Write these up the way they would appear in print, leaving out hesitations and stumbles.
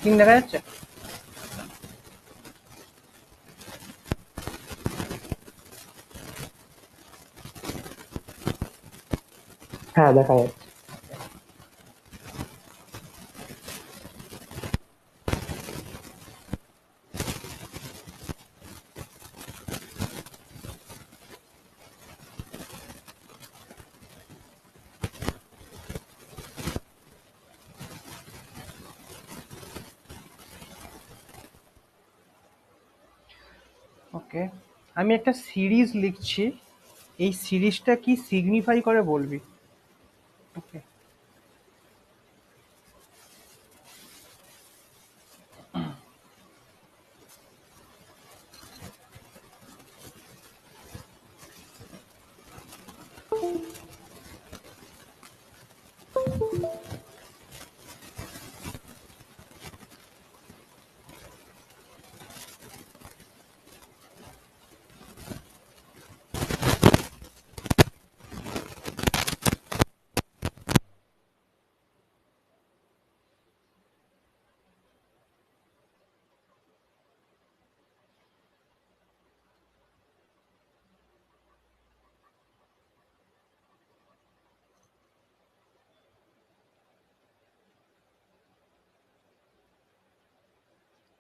Screen দেখা যাচ্ছে? হ্যাঁ, দেখা যাচ্ছে। ওকে, আমি একটা সিরিজ লিখছি, এই সিরিজটা কি সিগনিফাই করে বলবি। ওকে,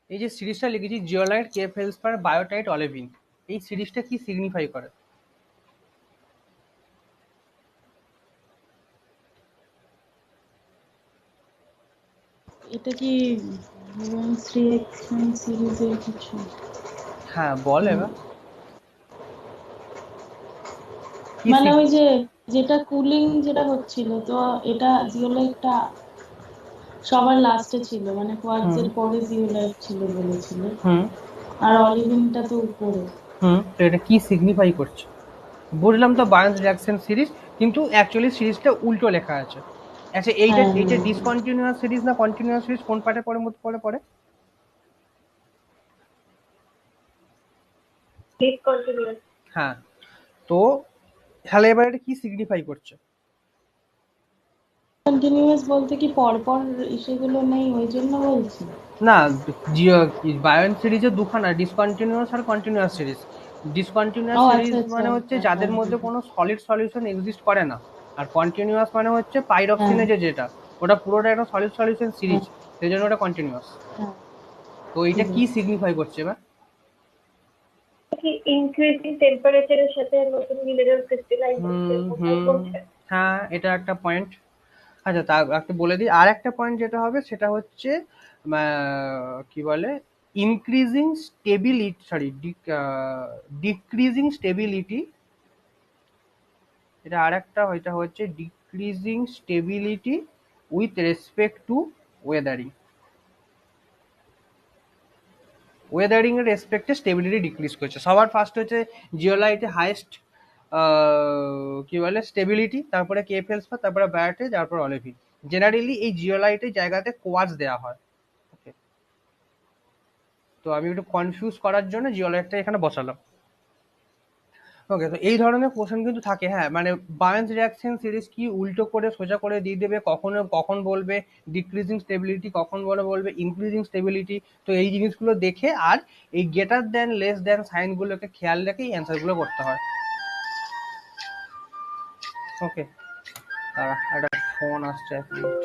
এই যে সিরিজটা লিখেছি, জিওলাইট, কে ফেলসপার, বায়োটাইট, অলিভিন, এই সিরিজটা কি সিগনিফাই করে? এটা কি ভুবনস রিয়েকশন সিরিজের কিছু? হ্যাঁ বল এবার কি মানে ওই যে যেটা কুলিং যেটা হচ্ছিল, তো এটা জিওলাইটটা সবার লাস্টে ছিল, মানে কোয়ার্টজের পরে জিওলাইট ছিল বলেছিল, হুম আর অলিভিনটা তো উপরে। তো এটা কি সিগনিফাই করছে? বুঝলাম তো, বায়োন্স রিঅ্যাকশন সিরিজ, কিন্তু অ্যাকচুয়ালি সিরিজটা উল্টো লেখা আছে। আচ্ছা, এইটা হ্যাঁ এইটা হ্যাঁ ডিসকন্টিনিউয়াস সিরিজ না কন্টিনিউয়াস সিরিজ, কোন পার্টে পড়ে মধ্যে পড়ে? ডিসকন্টিনিউয়াস। হ্যাঁ, তো তাহলে এবার এটা কি সিগনিফাই করছে? কন্টিনিউয়াস বলতে কি পরপর সেগুলো নেই ওই জন্য বলছি। না, জিও বায়োন সিরিজে দুখানা, ডিসকন্টিনিউয়াস আর কন্টিনিউয়াস সিরিজ। ডিসকন্টিনিউয়াস ও আচ্ছা সিরিজ আচ্ছা, মানে হচ্ছে হ্যাঁ যাদের হ্যাঁ মধ্যে হ্যাঁ কোনো সলিড সলিউশন এক্সিস্ট করে না, আর কন্টিনিউয়াস মানে হচ্ছে হ্যাঁ পাইরক্সিনে যেটা, ওটা পুরোটা একটা সলিড সলিউশন সিরিজ, হ্যাঁ সেই জন্য ওটা কন্টিনিউয়াস। হ্যাঁ, তো এটা ঠিক কি আছে। সিগনিফাই করছে এবার? কি ইনক্রিজিং টেম্পারেচারের সাথে নতুন মিনারেল ক্রিস্টালাইজ হচ্ছে, হুম ওটাই হুম বলছে। হ্যাঁ, এটা একটা পয়েন্ট। আচ্ছা, তা একটা বলে দিই, আর একটা পয়েন্ট যেটা হবে সেটা হচ্ছে কি বলে, increasing stability, sorry, decreasing stability, এটা আর একটা, এটা হচ্ছে decreasing stability with respect two Wuthering. Wuthering এর রেসপেক্টে স্টেবিলিটি ডিক্রিজ করছে। সবার ফার্স্ট হচ্ছে জিওলাইটে হাইয়েস্ট কি বলে স্টেবিলিটি, তারপরে কেফেলসপা, তারপরে বায়োটে, তারপর অলিভিন। জেনারেলি এই জিওলাইটের জায়গাতে কোয়ার্টজ দেওয়া হয়। ওকে, তো আমি একটু কনফিউজ করার জন্য জিওলাইটটা এখানে বসালাম। ওকে, তো এই ধরনের কোশ্চেন কিন্তু থাকে, হ্যাঁ, মানে বায়োন্স রিয়াকশন সিরিজ কি উল্টো করে সোজা করে দিয়ে দেবে, কখনো কখন বলবে ডিক্রিজিং স্টেবিলিটি, কখন বলবে ইনক্রিজিং স্টেবিলিটি। তো এই জিনিসগুলো দেখে আর এই গ্রেটার দেন লেস দেন সাইনগুলোকে খেয়াল রেখে এই অ্যান্সারগুলো করতে হয়। ওকে, দাঁড়া, একটা ফোন আসছে, এক মিনিট।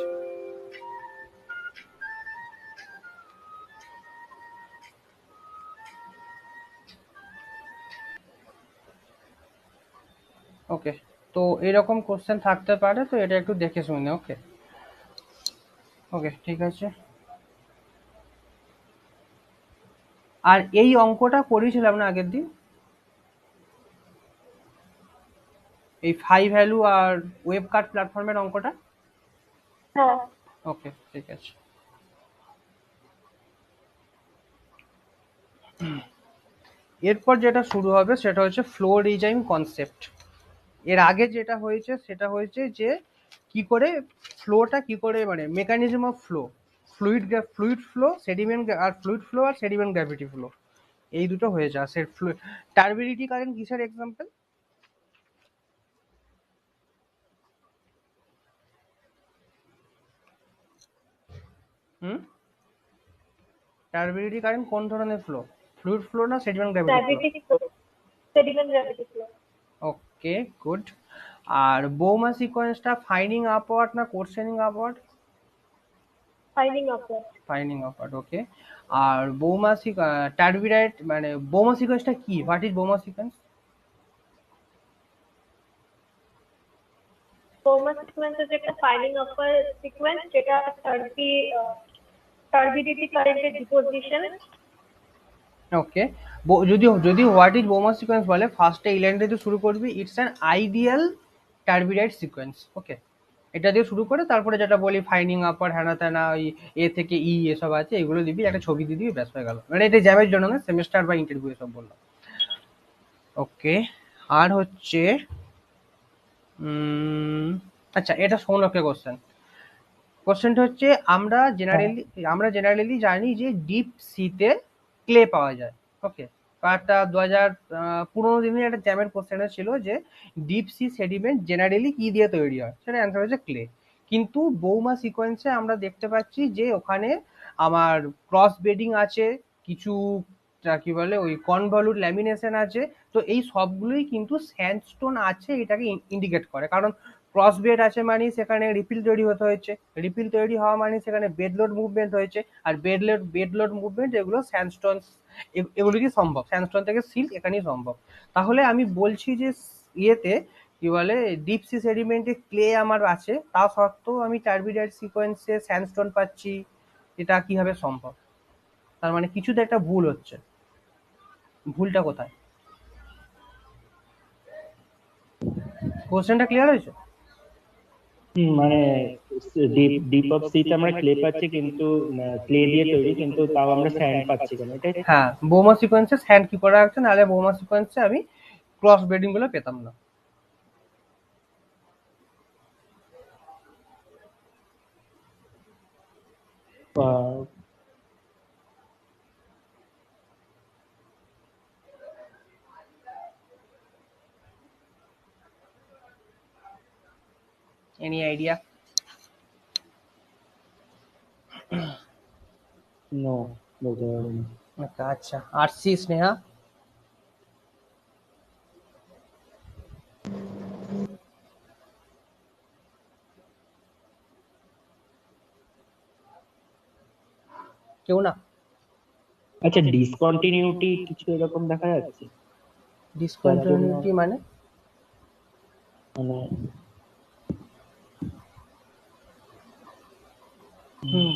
ওকে, তো এরকম কোশ্চেন থাকতে পারে, তো এটা একটু দেখে শুনে। ওকে, ওকে, ঠিক আছে। আর এই অঙ্কটা করেছিলাম না আগের দিন, এই ফাই ভ্যালু আর ওয়েব কার্ড প্ল্যাটফর্মের অঙ্কটা? হ্যাঁ, ওকে, ঠিক আছে। এরপর যেটা শুরু হবে সেটা হচ্ছে ফ্লো রিজাইম কনসেপ্ট। এর আগে যেটা হয়েছে সেটা হয়েছে যে কি করে ফ্লোটা, কি করে মানে mechanism of flow, fluid flow, sediment আর ফ্লুইড ফ্লো আর সেডিমেন্ট গ্র্যাভিটি ফ্লো, এই দুটো হয়েছে। আর টার্বিডিটি কারেন্ট কিসের এক্সাম্পল? হুম টার্বিডিটি কারেন্ট কোন ধরনের ফ্লো? ফ্লুইড ফ্লো না sediment gravity flow? Gravity flow, sediment gravity flow. Okay, good. আর বৌমা সিকোয়েন্সটা ফাইনিং আপওয়ার্ড না coarsening upward? Fining upward. Fining upward, okay. আর বৌমা টার্বিডাইট মানে বৌমা সিকোয়েন্সটা কি? What is Bouma sequence? Bouma sequence হচ্ছে একটা ফাইনিং আপওয়ার্ড সিকোয়েন্স, যেটা টার্বিডিটি কারেন্টের ডিপোজিশন। ওকে, যদি যদি হোয়াট ইজ বোমা সিকোয়েন্স বলে, ফার্স্টে এই লাইনটা দিয়ে শুরু করবি, ইটস অ্যান আইডিয়াল টার্বিডাইট সিকোয়েন্স। ওকে, এটা দিয়ে শুরু করে তারপরে যেটা বলি ফাইনিং আপার হ্যানা ত্যানা ওই এ থেকে ই এসব আছে, এগুলো দিবি, একটা ছবি দিয়ে দিবি, ব্যাস হয়ে গেল। মানে এটা জ্যামের জন্য না, সেমিস্টার বা ইন্টারভিউ এসব বললাম। ওকে, আর হচ্ছে আচ্ছা, এটা শোন, ওকে কোশ্চেন। কোশ্চেনটা হচ্ছে আমরা জেনারেলি জানি যে ডিপ সিতে ক্লে পাওয়া যায়। ওকে, একটা 2015 দিনের একটা জ্যামের কোশ্চেন ছিল যে ডিপ সি সেডিমেন্ট জেনারেলি কি দিয়ে তৈরি হয়, সেটা অ্যান্সার হচ্ছে ক্লে। কিন্তু বৌমা সিকোয়েন্সে আমরা দেখতে পাচ্ছি যে ওখানে আমার ক্রস বেডিং আছে, কিছু কি বলে ওই কনভলিউট ল্যামিনেশন আছে। তো এই সবগুলোই কিন্তু স্যান্ডস্টোন আছে এটাকে ইন্ডিকেট করে, কারণ ক্রস বেড আছে মানে সেখানে রিপিল তৈরি হতে হয়েছে, রিপিল তৈরি হওয়া মানে সেখানে বেড লোড মুভমেন্ট হয়েছে, আর বেড লোড মুভমেন্ট এগুলো স্যান্ডস্টোন, এগুলো কি সম্ভব, স্যান্ডস্টোন থেকে সিল্ক এখানেই সম্ভব। তাহলে আমি বলছি যে ইয়েতে কি বলে ডিপ সি সেডিমেন্টে ক্লে আমার আছে, তা সত্ত্বেও আমি টার্বিডাইট সিকোয়েন্সে স্যান্ডস্টোন পাচ্ছি, এটা কিভাবে সম্ভব? তার মানে কিছুতে একটা ভুল হচ্ছে, ভুলটা কোথায়? কোশ্চেনটা ক্লিয়ার হয়েছে? মানে ডিপ অফ সিতে আমরা ক্লে পাচ্ছি, কিন্তু ক্লে দিয়ে তৈরি, কিন্তু তাও আমরা স্যান্ড পাচ্ছি কেন, এটাই তো? হ্যাঁ, বোমা সিকোয়েন্সে স্যান্ড কি করে রাখছে, নাহলে বোমা সিকোয়েন্সে আমি ক্রস ব্রেডিং গুলো পেতাম না। আহ, এনি আইডিয়া? নো, বলতে পারবো না। আচ্ছা, আরসি স্নেহা? কেউ না? আচ্ছা, ডিসকন্টিনিউটি কিছু এরকম দেখা যাচ্ছে যার জন্য, ডিসকন্টিনিউটি মানে? মানে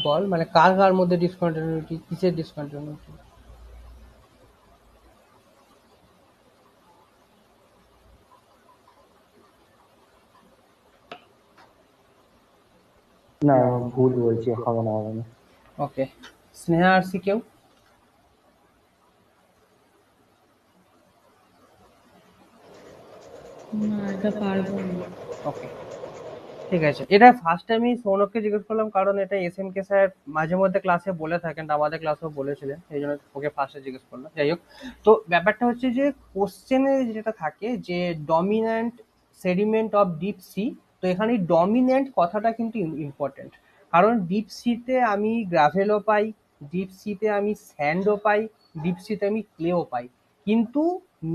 বল, মানে কার কার মধ্যে ডিসকন্টিনিউটি, কিসের ডিসকন্টিনিউটি? না, ভুল বলছি, হবে না, হবে না। ওকে, স্নেহা আরসি কেউ? না, এটা পারবো না। ওকে, ঠিক আছে। এটা ফার্স্ট আমি সৌনককে জিজ্ঞেস করলাম, কারণ এটা এস এম কে স্যার মাঝে মধ্যে ক্লাসে বলে থাকেন, আমাদের ক্লাসেও বলেছিলেন, এই জন্য ওকে ফার্স্টে জিজ্ঞেস করলাম। যাই হোক, তো ব্যাপারটা হচ্ছে যে কোশ্চেনে যেটা থাকে যে dominant sediment of deep sea, তো এখানে ডমিন্যান্ট কথাটা কিন্তু ইম্পর্টেন্ট, কারণ ডিপ সিতে আমি গ্রাভেলও পাই, ডিপ সিতে আমি স্যান্ডও পাই, ডিপ সিতে আমি ক্লেও পাই, কিন্তু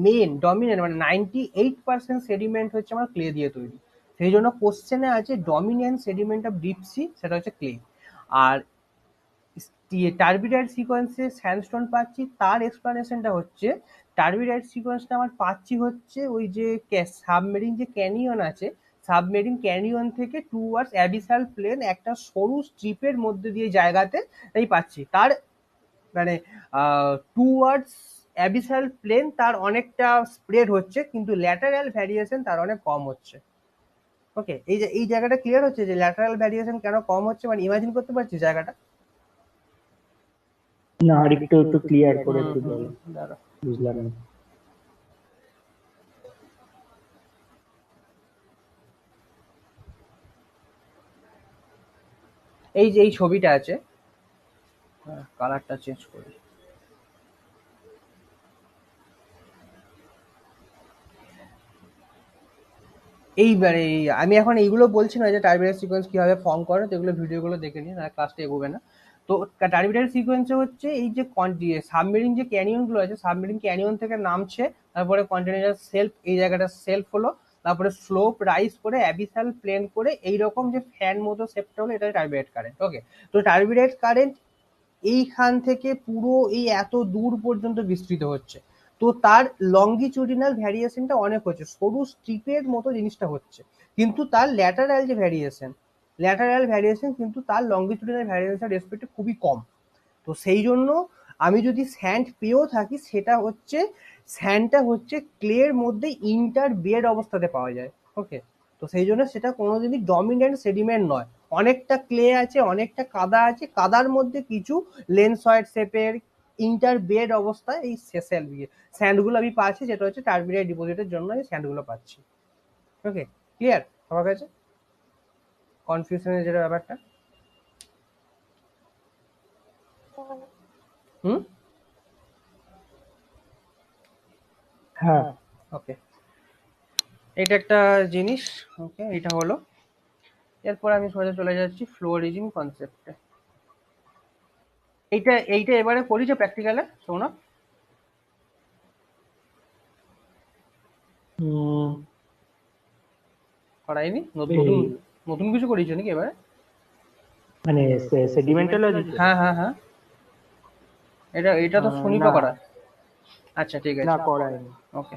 মেন ডমিন্যান্ট মানে 98% সেডিমেন্ট হচ্ছে আমার ক্লে দিয়ে তৈরি। সেই জন্য কোশ্চেনে আছে dominant sediment of deep sea, সেটা হচ্ছে ক্লে। আর টার্বিডাইট সিকোয়েন্সে স্যান্ডস্টোন পাচ্ছি, তার এক্সপ্লানেশনটা হচ্ছে টার্বিডাইট সিকোয়েন্সটা আমার পাচ্ছি হচ্ছে ওই যে সাবমেরিন যে ক্যানিয়ন আছে, সাবমেরিন ক্যানিয়ন থেকে টুয়ার্ডস অ্যাবিসাল প্লেন একটা সরু স্ট্রিপের মধ্যে দিয়ে জায়গাতে তাই পাচ্ছি, তার মানে টুয়ার্ডস অ্যাবিসাল প্লেন তার অনেকটা স্প্রেড হচ্ছে, কিন্তু ল্যাটারাল ভ্যারিয়েশন তার অনেক কম হচ্ছে। ওকে, এই যে এই জায়গাটা ক্লিয়ার হচ্ছে যে ল্যাটারাল ভ্যারিয়েশন কেন কম হচ্ছে, মানে ইমাজিন করতে পারছিস জায়গাটা? না, আর একটু একটু ক্লিয়ার করে একটু হুম, বলো, দাঁড়া। বুঝলাম না। এই যে এই ছবিটা আছে, কালারটা চেঞ্জ করি। এইবারে আমি এখন এইগুলো বলছি না যে টার্বিনাল সিকোয়েন্স কিভাবে ফর্ম করে, তো এগুলো ভিডিওগুলো দেখে নিন, আর ক্লাসটা এগোবে না। তো টার্বিডারি সিকোয়েন্সে হচ্ছে এই যে সাবমেরিন যে ক্যানিয়নগুলো আছে, সাবমেরিন ক্যানিয়ন থেকে নামছে, তারপরে কন্টিনেন্টাল সেলফ, এই জায়গাটা সেলফ হলো, তারপরে স্লোপ রাইজ করে অ্যাবিসাল প্লেন করে এইরকম যে ফ্যান মতো শেপটা হলো, এটা টার্বিডাইট কারেন্ট। ওকে, তো টার্বিডাইট কারেন্ট এইখান থেকে পুরো এই এত দূর পর্যন্ত বিস্তৃত হচ্ছে। তো তার লঙ্গিচুডিনাল ভ্যারিয়েশনটা অনেক হচ্ছে, সরু স্ট্রিপের মতো জিনিসটা হচ্ছে, কিন্তু তার ল্যাটারাল যে ভ্যারিয়েশন কিন্তু তার লঙ্গিচুডিনাল ভ্যারিয়েশন রেসপেক্টে খুবই কম। তো সেই জন্য আমি যদি স্যান্ড পেয়েও থাকি, স্যান্ডটা হচ্ছে ক্লের মধ্যে ইন্টার বেড অবস্থাতে পাওয়া যায়। ওকে, তো সেই জন্য সেটা কোনোদিনই ডমিনেন্ট সেডিমেন্ট নয়। অনেকটা ক্লে আছে, অনেকটা কাদা আছে, কাদার মধ্যে কিছু লেন্সয়েড শেপের ইন্টার বেড অবস্থায় এই স্যান্ডগুলো আমি পাচ্ছি, যেটা হচ্ছে টার্বিডাইট ডিপোজিটের জন্য এই স্যান্ডগুলো পাচ্ছি। ওকে, ক্লিয়ার সবার কাছে? কনফিউশনের যেটা ব্যাপারটা। হুম, হ্যাঁ। ওকে, এটা একটা জিনিস। ওকে, এটা হলো। এরপর আমি সোজা চলে যাচ্ছি ফ্লো রিজিম কনসেপ্টে। এইটা এবারে করি যে প্র্যাকটিক্যালে, শোনো। করাইনি? নতুন নতুন কিছু করিয়েছো নাকি এবারে? মানে সেডিমেন্টালজি? হ্যাঁ, এটা তো শনিপা করা। আচ্ছা, ঠিক আছে, না করায়নি। ওকে।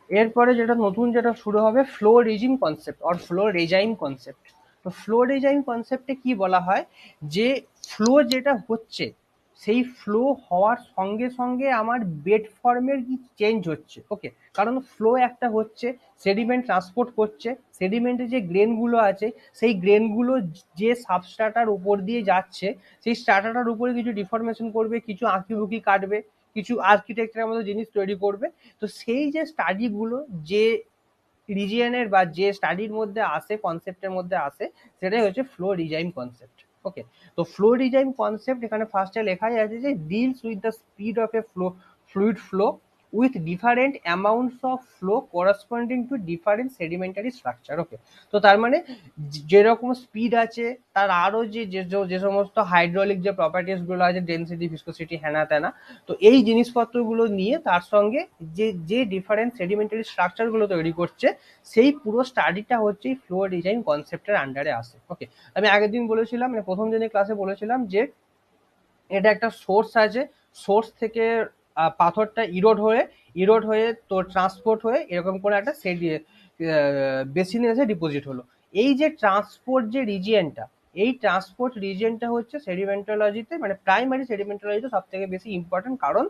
এরপরে যেটা নতুন যেটা শুরু হবে, flow regime concept or flow regime concept. তো ফ্লো রেজাইম কনসেপ্টে কি বলা হয়, যে ফ্লো যেটা হচ্ছে সেই ফ্লো হওয়ার সঙ্গে সঙ্গে আমার বেড ফর্মের কি চেঞ্জ হচ্ছে। ওকে, কারণ ফ্লো একটা হচ্ছে, সেডিমেন্ট ট্রান্সপোর্ট করছে, সেডিমেন্টে যে গ্রেনগুলো আছে সেই গ্রেনগুলো যে সাবস্ট্রাটার উপর দিয়ে যাচ্ছে, সেই স্ট্রাটাটার উপরে কিছু ডিফরমেশন করবে, কিছু আঁকিবুকি কাটবে, কিছু আর্কিটেকচারের মতো জিনিস তৈরি করবে। তো সেই যে স্টাডিগুলো যে রিজিয়নের বা যে স্টাডির মধ্যে আসে, কনসেপ্টের মধ্যে আসে, সেটাই হচ্ছে ফ্লো রিজাইম কনসেপ্ট। ওকে, তো ফ্লো রিজাইম কনসেপ্ট এখানে ফার্স্টে লেখাই আছে যে deals with the speed of a fluid flow with different amounts of flow corresponding to different sedimentary structure. Okay, তো তার মানে যেরকম স্পিড আছে তার আরো যে সমস্ত হাইড্রোলিক যে প্রপার্টিস গুলো আছে, ডেন্সিটি, ভিসকোসিটি, হ্যানা ত্যানা, তো এই জিনিসপত্রগুলো নিয়ে তার সঙ্গে যে ডিফারেন্ট সেডিমেন্টারি স্ট্রাকচার গুলো তৈরি করছে, সেই পুরো স্টাডিটা হচ্ছে ফ্লো ডিজাইন কনসেপ্টের আন্ডারে আসে। ওকে, আমি আগের দিন বলেছিলাম, মানে প্রথম দিনের ক্লাসে বলেছিলাম যে এটা একটা সোর্স আছে, সোর্স থেকে পাথরটা ইরোড হয়ে তোর ট্রান্সপোর্ট হয়ে এরকম করে একটা বেসিনে এসে ডিপোজিট হলো। এই যে ট্রান্সপোর্ট যে রিজিয়নটা, এই ট্রান্সপোর্ট রিজিয়নটা হচ্ছে সেডিমেন্টোলজিতে, মানে প্রাইমারি সেডিমেন্টোলজিতে সব থেকে বেশি ইম্পর্টেন্ট, কারণ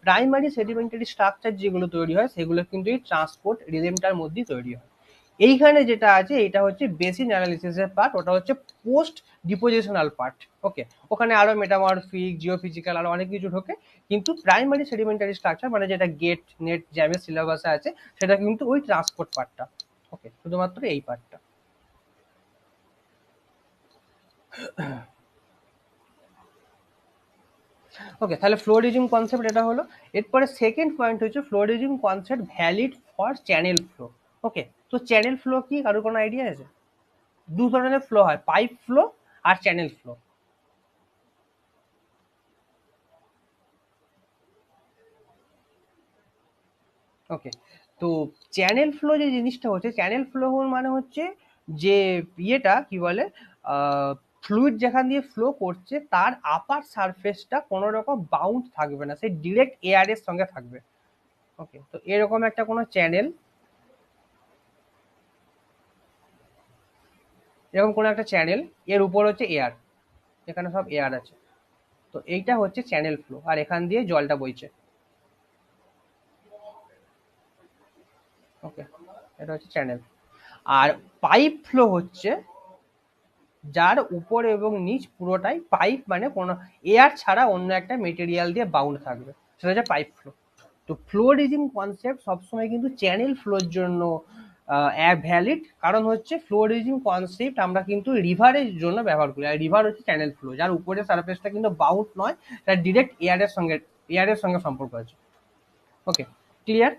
প্রাইমারি সেডিমেন্টারি স্ট্রাকচার যেগুলো তৈরি হয় সেগুলো কিন্তু এই ট্রান্সপোর্ট রিজিয়নটার মধ্যেই তৈরি হয়। এইখানে যেটা আছে এটা হচ্ছে বেসিন অ্যানালিসিসের পার্ট, ওটা হচ্ছে পোস্ট ডিপোজিশনাল পার্ট। ওকে, ওখানে আরো মেটামরফিক, জিওফিজিক্যাল আরো অনেক কিছু ঢোকে, কিন্তু প্রাইমারি সেডিমেন্টারি স্ট্রাকচার মানে যেটা গেট নেট জ্যামের সিলেবাসে আছে, সেটা কিন্তু ওই ট্রান্সপোর্ট পার্টটা। ওকে, শুধুমাত্র এই পার্টটা। ওকে, তাহলে ফ্লো রিজিম কনসেপ্ট এটা হলো। এরপরে সেকেন্ড পয়েন্ট হচ্ছে flow regime concept valid for channel flow. Okay, তো চ্যানেল ফ্লো কি কারোর কোনো আইডিয়া আছে? দু ধরনের ফ্লো হয়, পাইপ ফ্লো আর চ্যানেল ফ্লো। ওকে, তো চ্যানেল ফ্লো যে জিনিসটা হচ্ছে, চ্যানেল ফ্লো মানে হচ্ছে যে ইয়েটা কি বলে, ফ্লুইড যেখান দিয়ে ফ্লো করছে তার আপার সারফেসটা কোনো রকম বাউন্ড থাকবে না, সে ডিরেক্ট এয়ারের সঙ্গে থাকবে। ওকে, তো এরকম একটা কোনো চ্যানেল, এরকম কোনো একটা চ্যানেল, এর উপর হচ্ছে এয়ার, এখানে সব এয়ার আছে, তো এইটা হচ্ছে চ্যানেল ফ্লো, আর এখান দিয়ে জলটা বইছে। ওকে, এটা হচ্ছে চ্যানেল। আর পাইপ ফ্লো হচ্ছে যার উপর এবং নিচ পুরোটাই পাইপ, মানে কোনো এয়ার ছাড়া অন্য একটা মেটেরিয়াল দিয়ে বাউন্ড থাকবে, সেটা হচ্ছে পাইপ ফ্লো। তো ফ্লো রিজিম কনসেপ্ট সবসময় কিন্তু চ্যানেল ফ্লোর জন্য ভ্যালিড, কারণ হচ্ছে ফ্লো রিজিম কনসেপ্ট আমরা কিন্তু রিভারের জন্য ব্যবহার করি, আর রিভার হচ্ছে চ্যানেল ফ্লো যার উপরের সারফেসটা কিন্তু বাউন্ড নয়, তার ডিরেক্ট এয়ারের সঙ্গে সম্পর্ক আছে। ওকে, ক্লিয়ার?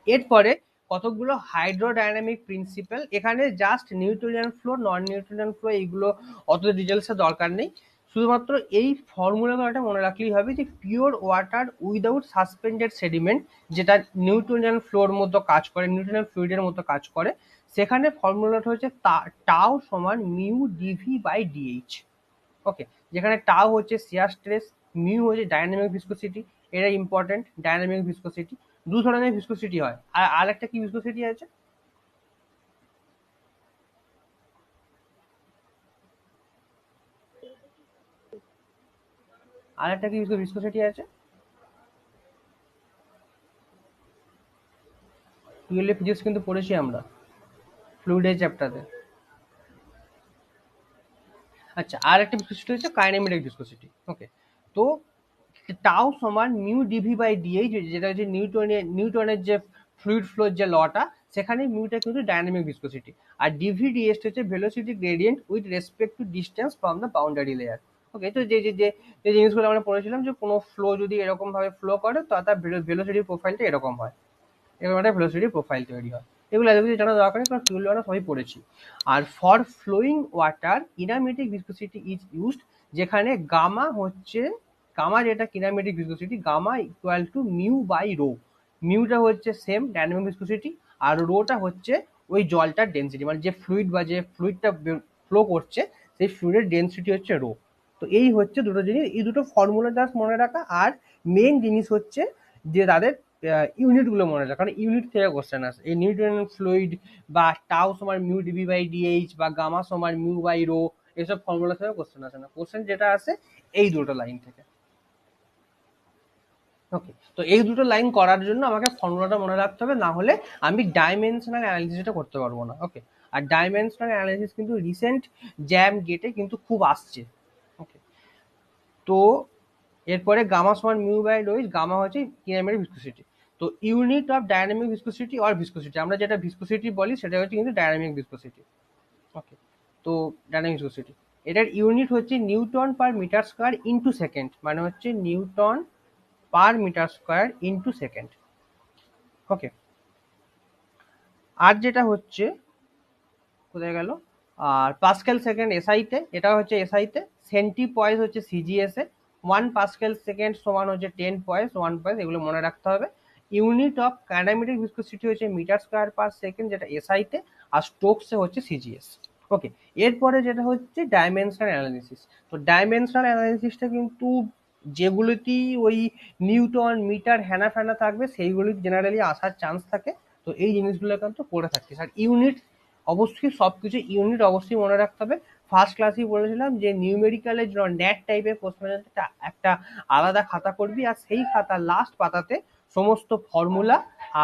এরপরে কতগুলো হাইড্রোডাইনামিক প্রিন্সিপাল। এখানে জাস্ট নিউটনিয়ান ফ্লো, নন নিউটনিয়ান ফ্লো এইগুলো অত ডিটেলসে দরকার নেই, শুধুমাত্র এই ফর্মুলাটা মনে রাখলেই হবে যে pure water without suspended sediment, যেটা নিউটনিয়ান ফ্লোর মতো কাজ করে, নিউটনিয়ান ফ্লুইডের মতো কাজ করে, সেখানে ফর্মুলাটা হচ্ছে টাও সমান মিউ ডিভি বাই ডিএইচ। ওকে, যেখানে টাও হচ্ছে শিয়ার স্ট্রেস, মিউ হচ্ছে ডাইনামিক ভিসকোসিটি। এটা ইম্পর্টেন্ট, ডাইনামিক ভিসকোসিটি। দু ধরনের ভিসকোসিটি হয়, আর আরেকটা কি ভিসকোসিটি আছে? আরেকটা কি ভিসকোসিটি আছে? টুয়েলভে ফিজিক্স কিন্তু পড়েছি আমরা ফ্লুইডের চ্যাপ্টারে। আচ্ছা, আর একটা ভিসকোসিটি হচ্ছে কাইনেমেটিক ভিসকোসিটি। ওকে, তো টাও সমান মিউ ডিভি বাই ডিএইচ, যেটা হচ্ছে নিউটনের যে ফ্লুইড ফ্লোর যে লটা, সেখানে মিউটা কিন্তু ডাইনামিক ভিসকোসিটি, আর ডিভি ডিএস হচ্ছে velocity gradient with respect to distance from the boundary layer. Okay, তো যে যে যে যে জিনিসগুলো আমরা পড়েছিলাম যে কোনো ফ্লো যদি এরকম ভাবে ফ্লো করে তো তার ভেলোসিটি প্রোফাইলটা এরকম হয়, এরকম একটা ভেলোসিটি প্রোফাইল তৈরি হয়। এগুলো এত কিছু জানা দরকার নেই, কারণ টুয়েলভে আমরা সবই পড়েছি। আর for flowing water kinematic viscosity is used, যেখানে গামা হচ্ছে, গামা যেটা kinematic viscosity, gamma equal to mu by rho. মিউটা হচ্ছে সেম ডাইনামিক ভিসকোসিটি, আর রোটা হচ্ছে ওই জলটার ডেন্সিটি, মানে যে ফ্লুইড বা যে ফ্লুইডটা ফ্লো করছে সেই ফ্লুইডের ডেন্সিটি হচ্ছে রো। তো এই হচ্ছে দুটো জিনিস, এই দুটো ফর্মুলা জাস্ট মনে রাখা। আর মেইন জিনিস হচ্ছে যে তাদের ইউনিটগুলো মনে রাখা, কারণ ইউনিট থেকে কোশ্চেন আসে। এই নিউট্রিয়েন্ট ফ্লুইড বা টাও সমান মিউ ডিভি বাই ডিএইচ বা গামা সমান মিউ বাই রো, এসব ফর্মুলা থেকে কোশ্চেন আসে না। কোশ্চেন যেটা আসে এই দুটো লাইন থেকে। ওকে, তো এই দুটো লাইন করার জন্য আমাকে ফর্মুলাটা মনে রাখতে হবে, না হলে আমি ডাইমেনশনাল অ্যানালিসিসটা করতে পারবো না। ওকে, আর ডাইমেনশনাল অ্যানালিসিস কিন্তু রিসেন্ট জ্যাম গেটে কিন্তু খুব আসছে। ওকে, তো এরপরে গামা সমান মিউ বাই রো, গামা হচ্ছে কিনেমেটিক ভিসকোসিটি। তো unit of dynamic viscosity or viscosity, আমরা যেটা ভিসকোসিটি বলি সেটা হচ্ছে কিন্তু ডাইনামিক ভিসকোসিটি। ওকে, তো ডাইনামিক ভিসকোসিটি এটার ইউনিট হচ্ছে newton per metre square into second, মানে হচ্ছে newton per metre square into second. Okay, আর যেটা হচ্ছে কোথায় গেল, আর পাস্কেল সেকেন্ড এসআইতে, এটা হচ্ছে এসআইতে। সেন্টি পয়েস হচ্ছে সিজিএস এ। 1 পাস্কেল সেকেন্ড সমান হচ্ছে 10 পয়েস, 1 পয়েস, এগুলো মনে রাখতে হবে। ইউনিট অফ কাইনেমেটিক ভিসকোসিটি হচ্ছে মিটার স্কোয়ার পার সেকেন্ড, যেটা এসআইতে, আর স্টোকসে হচ্ছে সিজিএস। ওকে, এরপরে যেটা হচ্ছে ডাইমেনশনাল অ্যানালিসিস। তো ডাইমেনশনাল অ্যানালিসিসটা কিন্তু যেগুলোতেই ওই নিউটন মিটার হ্যানা ফ্যানা থাকবে সেইগুলি জেনারেলি আসার চান্স থাকে। তো এই জিনিসগুলো কিন্তু পড়ে থাকছে। আর ইউনিট অবশ্যই, সবকিছু ইউনিট অবশ্যই মনে রাখতে হবে। ফার্স্ট ক্লাসেই বলেছিলাম যে নিউমেরিক্যালের জন্য ন্যাট টাইপের প্রশ্ন একটা আলাদা খাতা করবি, আর সেই খাতার লাস্ট পাতাতে সমস্ত ফর্মুলা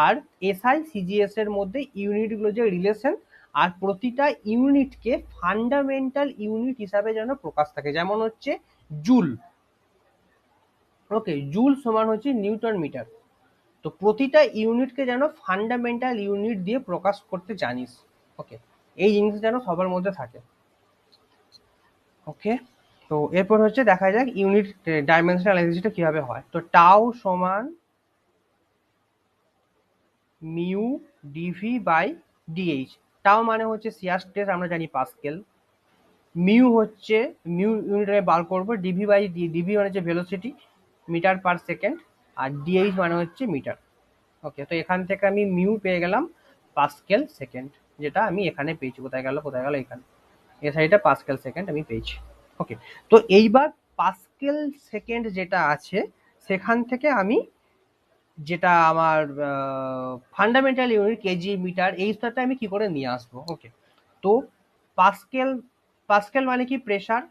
আর এসআই সিজিএস এর মধ্যে ইউনিটগুলো যে রিলেশন, আর প্রতিটা ইউনিটকে ফান্ডামেন্টাল ইউনিট হিসাবে যেন প্রকাশ থাকে। যেমন হচ্ছে জুল। ওকে, জুল সমান হচ্ছে নিউটন মিটার। তো প্রতিটা ইউনিটকে যেন ফান্ডামেন্টাল ইউনিট দিয়ে প্রকাশ করতে জানিস। ওকে, এই জিনিস যেন সবার মধ্যে থাকে। ওকে, তো এরপর হচ্ছে দেখা যাক ইউনিট ডাইমেনশনাল অ্যানালিসিসটা কিভাবে হয়। তো টাও সমান মিউ ডিভি বাই ডিএইচ। টাও মানে হচ্ছে শিয়ার স্ট্রেস, আমরা জানি পাস্কেল। মিউ হচ্ছে, মিউ ইউনিট আমি বার করবো, ডিভি বাই ডিভি মানে হচ্ছে ভেলোসিটি, মিটার পার সেকেন্ড, আর ডিএইচ মানে হচ্ছে মিটার। ওকে, তো এখান থেকে আমি মিউ পেয়ে গেলাম পাস্কেল সেকেন্ড, যেটা আমি এখানে পেয়েছি। কোথায় গেল এখানে, এ সাইডটা পাস্কেল সেকেন্ড আমি পেয়েছি। ওকে, তো এইবার পাস্কেল সেকেন্ড যেটা আছে সেখান থেকে আমি যেটা আমার ফান্ডামেন্টাল ইউনিট কেজি মিটার, এই স্তরটা আমি কি করে নিয়ে আসবো। ওকে, তো পাস্কেল, পাস্কেল মানে কি প্রেসার,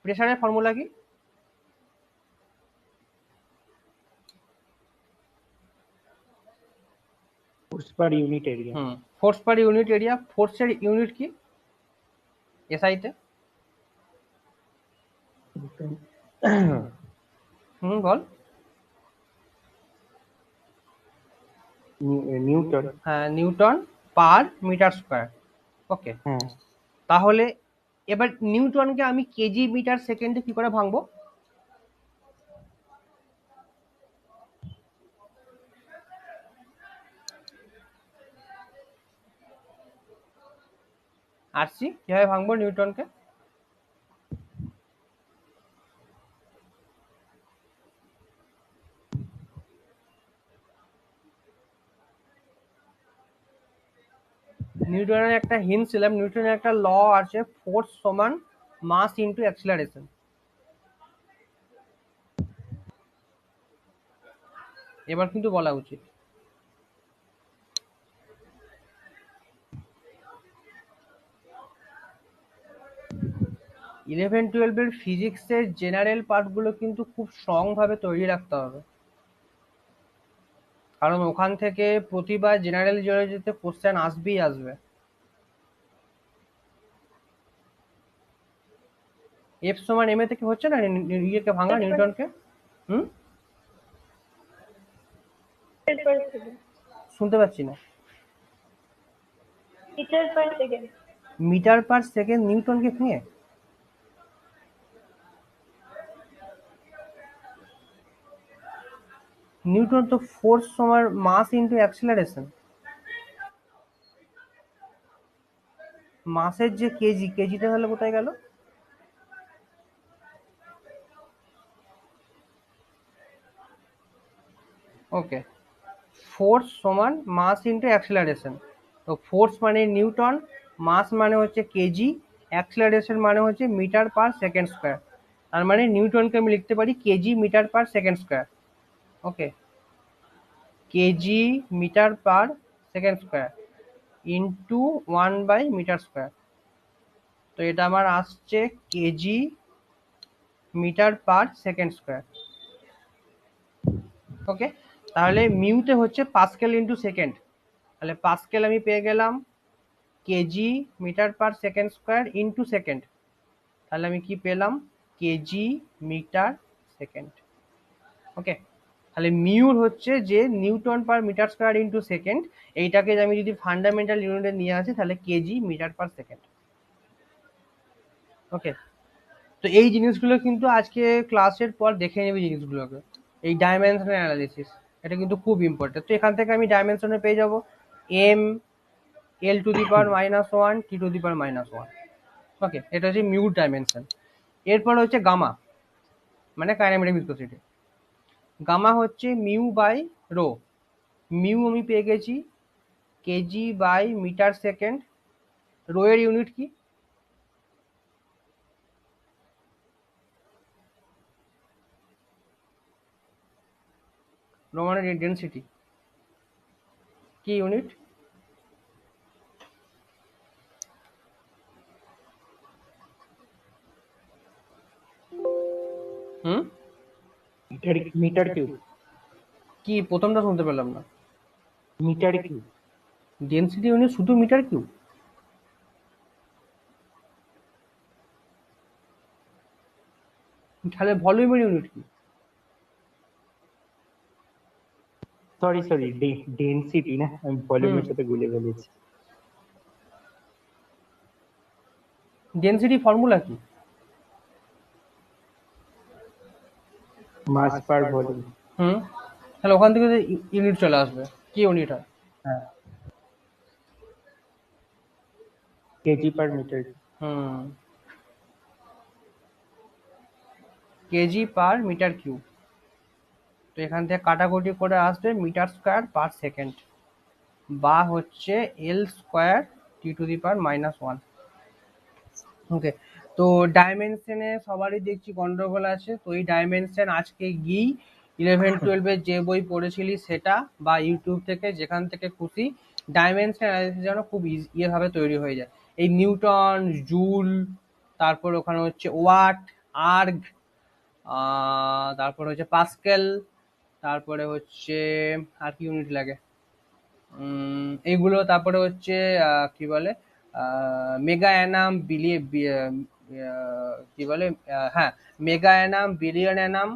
প্রেসারের ফর্মুলা কি? Force per unit area. Force per unit area. ফোর্সের ইউনিট কি এসআইতে? বল। নিউটন। হ্যাঁ, Newton per metre square. Okay, তাহলে এবার নিউটনকে আমি কেজি মিটার সেকেন্ডে কি করে ভাঙবো? আসছি কিভাবে ভাঙবো নিউটনকে। নিউটনের একটা হিন্ট ছিলাম, নিউটনের একটা ল আছে, ফোর্স সমান মাস ইনটু অ্যাক্সিলারেশন। এবার কিন্তু বলা উচিত। ইলেভেন টুয়েলভের ফিজিক্সের জেনারেল পার্টগুলো কিন্তু খুব স্ট্রং ভাবে তৈরি রাখতে হবে, কারণ ওখান থেকে প্রতিবার জেনারেল জিওলজিতে কোশ্চেন আসবেই আসবে। এফ সমান এম এ থেকে হচ্ছে না ইয়েকে ভাঙা, নিউটনকে। হুম, শুনতে পাচ্ছি না। Metre per second. Metre per second নিউটনকে ভেঙে? নিউটন তো ফোর্স সমান মাস ইনটু অ্যাক্সিলারেশন। মাসের যে কেজি, কেজিটা তাহলে কোথায় গেল? ওকে, ফোর্স সমান মাস ইনটু অ্যাক্সিলারেশন। তো ফোর্স মানে নিউটন, মাস মানে হচ্ছে কেজি, অ্যাক্সিলারেশন মানে হচ্ছে মিটার পার সেকেন্ড স্কোয়ার। তার মানে নিউটনকে আমি লিখতে পারি KG metre per second square. Okay, KG metre per second square into 1/মিটার স্কোয়ার। তো এটা আমার আসছে KG metre per second square. Okay, তাহলে মিউতে হচ্ছে পাস্কেল ইন্টু সেকেন্ড, তাহলে পাস্কেল আমি পেয়ে গেলাম KG metre per second square into second. তাহলে আমি কি পেলাম? KG metre second. ওকে, তাহলে মিউর হচ্ছে যে Newton per metre square into second, এইটাকে আমি যদি ফান্ডামেন্টাল ইউনিটে নিয়ে আসি তাহলে KG metre per second. Okay, তো এই জিনিসগুলো কিন্তু আজকে ক্লাসের পর দেখে নেবে জিনিসগুলোকে। এই ডাইমেনশনাল অ্যানালিসিস এটা কিন্তু খুব ইম্পর্টেন্ট। তো এখান থেকে আমি ডাইমেনশনে পেয়ে যাব M L to the power -1 T to the power -1। Okay, এটা হচ্ছে মিউর ডাইমেনশন। এরপর হচ্ছে গামা, মানে কাইনেমেটিক ভিসকোসিটি। গামা হচ্ছে মিউ বাই রো। মিউ আমি পেয়ে গেছি KG by metre second. Rho এর ইউনিট কি? রো মানে ডেন্সিটি, কি ইউনিট? হুম, মিটার কিউব। কি প্রথমটা শুনতে পেলাম না। Metre cube. ডেন্সিটি ইউনিট শুধু মিটার কিউব? তাহলে ভলিউমের ইউনিট কি? সরি সরি, ডেনসিটি না, আমি হুম, ভলিউমের সাথে গুলে ফেলেছি। ডেন্সিটি ফর্মুলা কি? মাস পার ভলিউম। হুম, তাহলে ওখান থেকে ইউনিট চলে আসবে, কি ইউনিট হয়? হ্যাঁ, কেজি পার মিটার। হুম, কেজি পার মিটার কিউব। তো এখান থেকে কাটাকুটি করে আসবে মিটার স্কোয়ার পার সেকেন্ড, বা হচ্ছে এল square T to the power -1। ওকে, তো ডাইমেনশনে সবারই দেখছি গন্ডগোল আছে। তো এই ডাইমেনশন আজকে গিয়েই ইলেভেন টুয়েলভের যে বই পড়েছিলি সেটা, বা ইউটিউব থেকে যেখান থেকে খুশি, ডাইমেনশন অ্যানালিসিস যেন খুব ইয়েভাবে তৈরি হয়ে যায়। এই নিউটন, জুল, তারপর ওখানে হচ্ছে ওয়াট, আর্গ, তারপরে হচ্ছে পাস্কেল, তারপরে হচ্ছে আর কি ইউনিট লাগে, এইগুলো, তারপরে হচ্ছে কি বলে মেগা অ্যানাম কি বলে হ্যাঁ, মেগা অ্যানাম, বিলিয়ন অ্যানাম,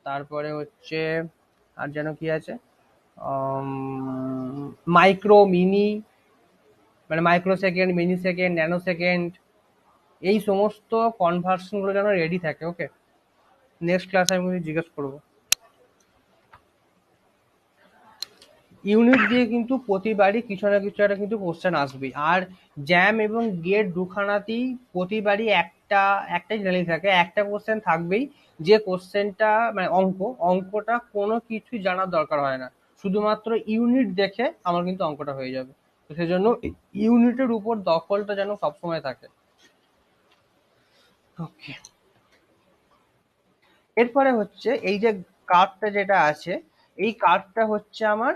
তারপরে হচ্ছে আর যেন কি আছে, মাইক্রো মিনি, মানে micro second, mini second, nano second, এই সমস্ত কনভার্সনগুলো যেন রেডি থাকে। ওকে, নেক্সট ক্লাসে আমি জিজ্ঞেস করবো। ইউনিট দিয়ে কিন্তু প্রতিবারই কিছু না কিছু একটা কিন্তু কোশ্চেন আসবে। আর জ্যাম এবং গেট দুখানাতেই প্রতিবারই একটাই চ্যালেঞ্জ থাকে, একটা কোশ্চেন থাকবেই, যে কোশ্চেনটা মানে অঙ্কটা কোনো কিছু জানার দরকার হয় না, শুধুমাত্র ইউনিট দেখে আমার কিন্তু অঙ্কটা হয়ে যাবে। তো সেজন্য ইউনিটের উপর দখলটা যেন সবসময় থাকে। ওকে, এরপরে হচ্ছে এই যে কার্ভটা যেটা আছে, এই কার্ভটা হচ্ছে আমার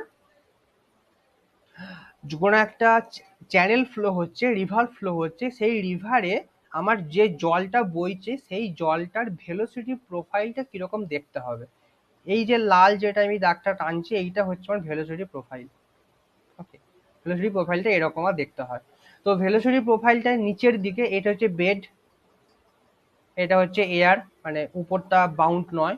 কোনো একটা চ্যানেল ফ্লো হচ্ছে, রিভার ফ্লো হচ্ছে, সেই রিভারে আমার যে জলটা বইছে সেই জলটার ভেলোসিটি প্রোফাইলটা কিরকম দেখতে হবে। এই যে লাল যেটা আমি দাগটা টানছি, এইটা হচ্ছে আমার ভেলোসিটি প্রোফাইল। ওকে, ভেলোসিটি প্রোফাইলটা এরকম আর দেখতে হয়। তো ভেলোসিটি প্রোফাইলটা নিচের দিকে, এটা হচ্ছে বেড, এটা হচ্ছে এয়ার, মানে উপরটা বাউন্ড নয়।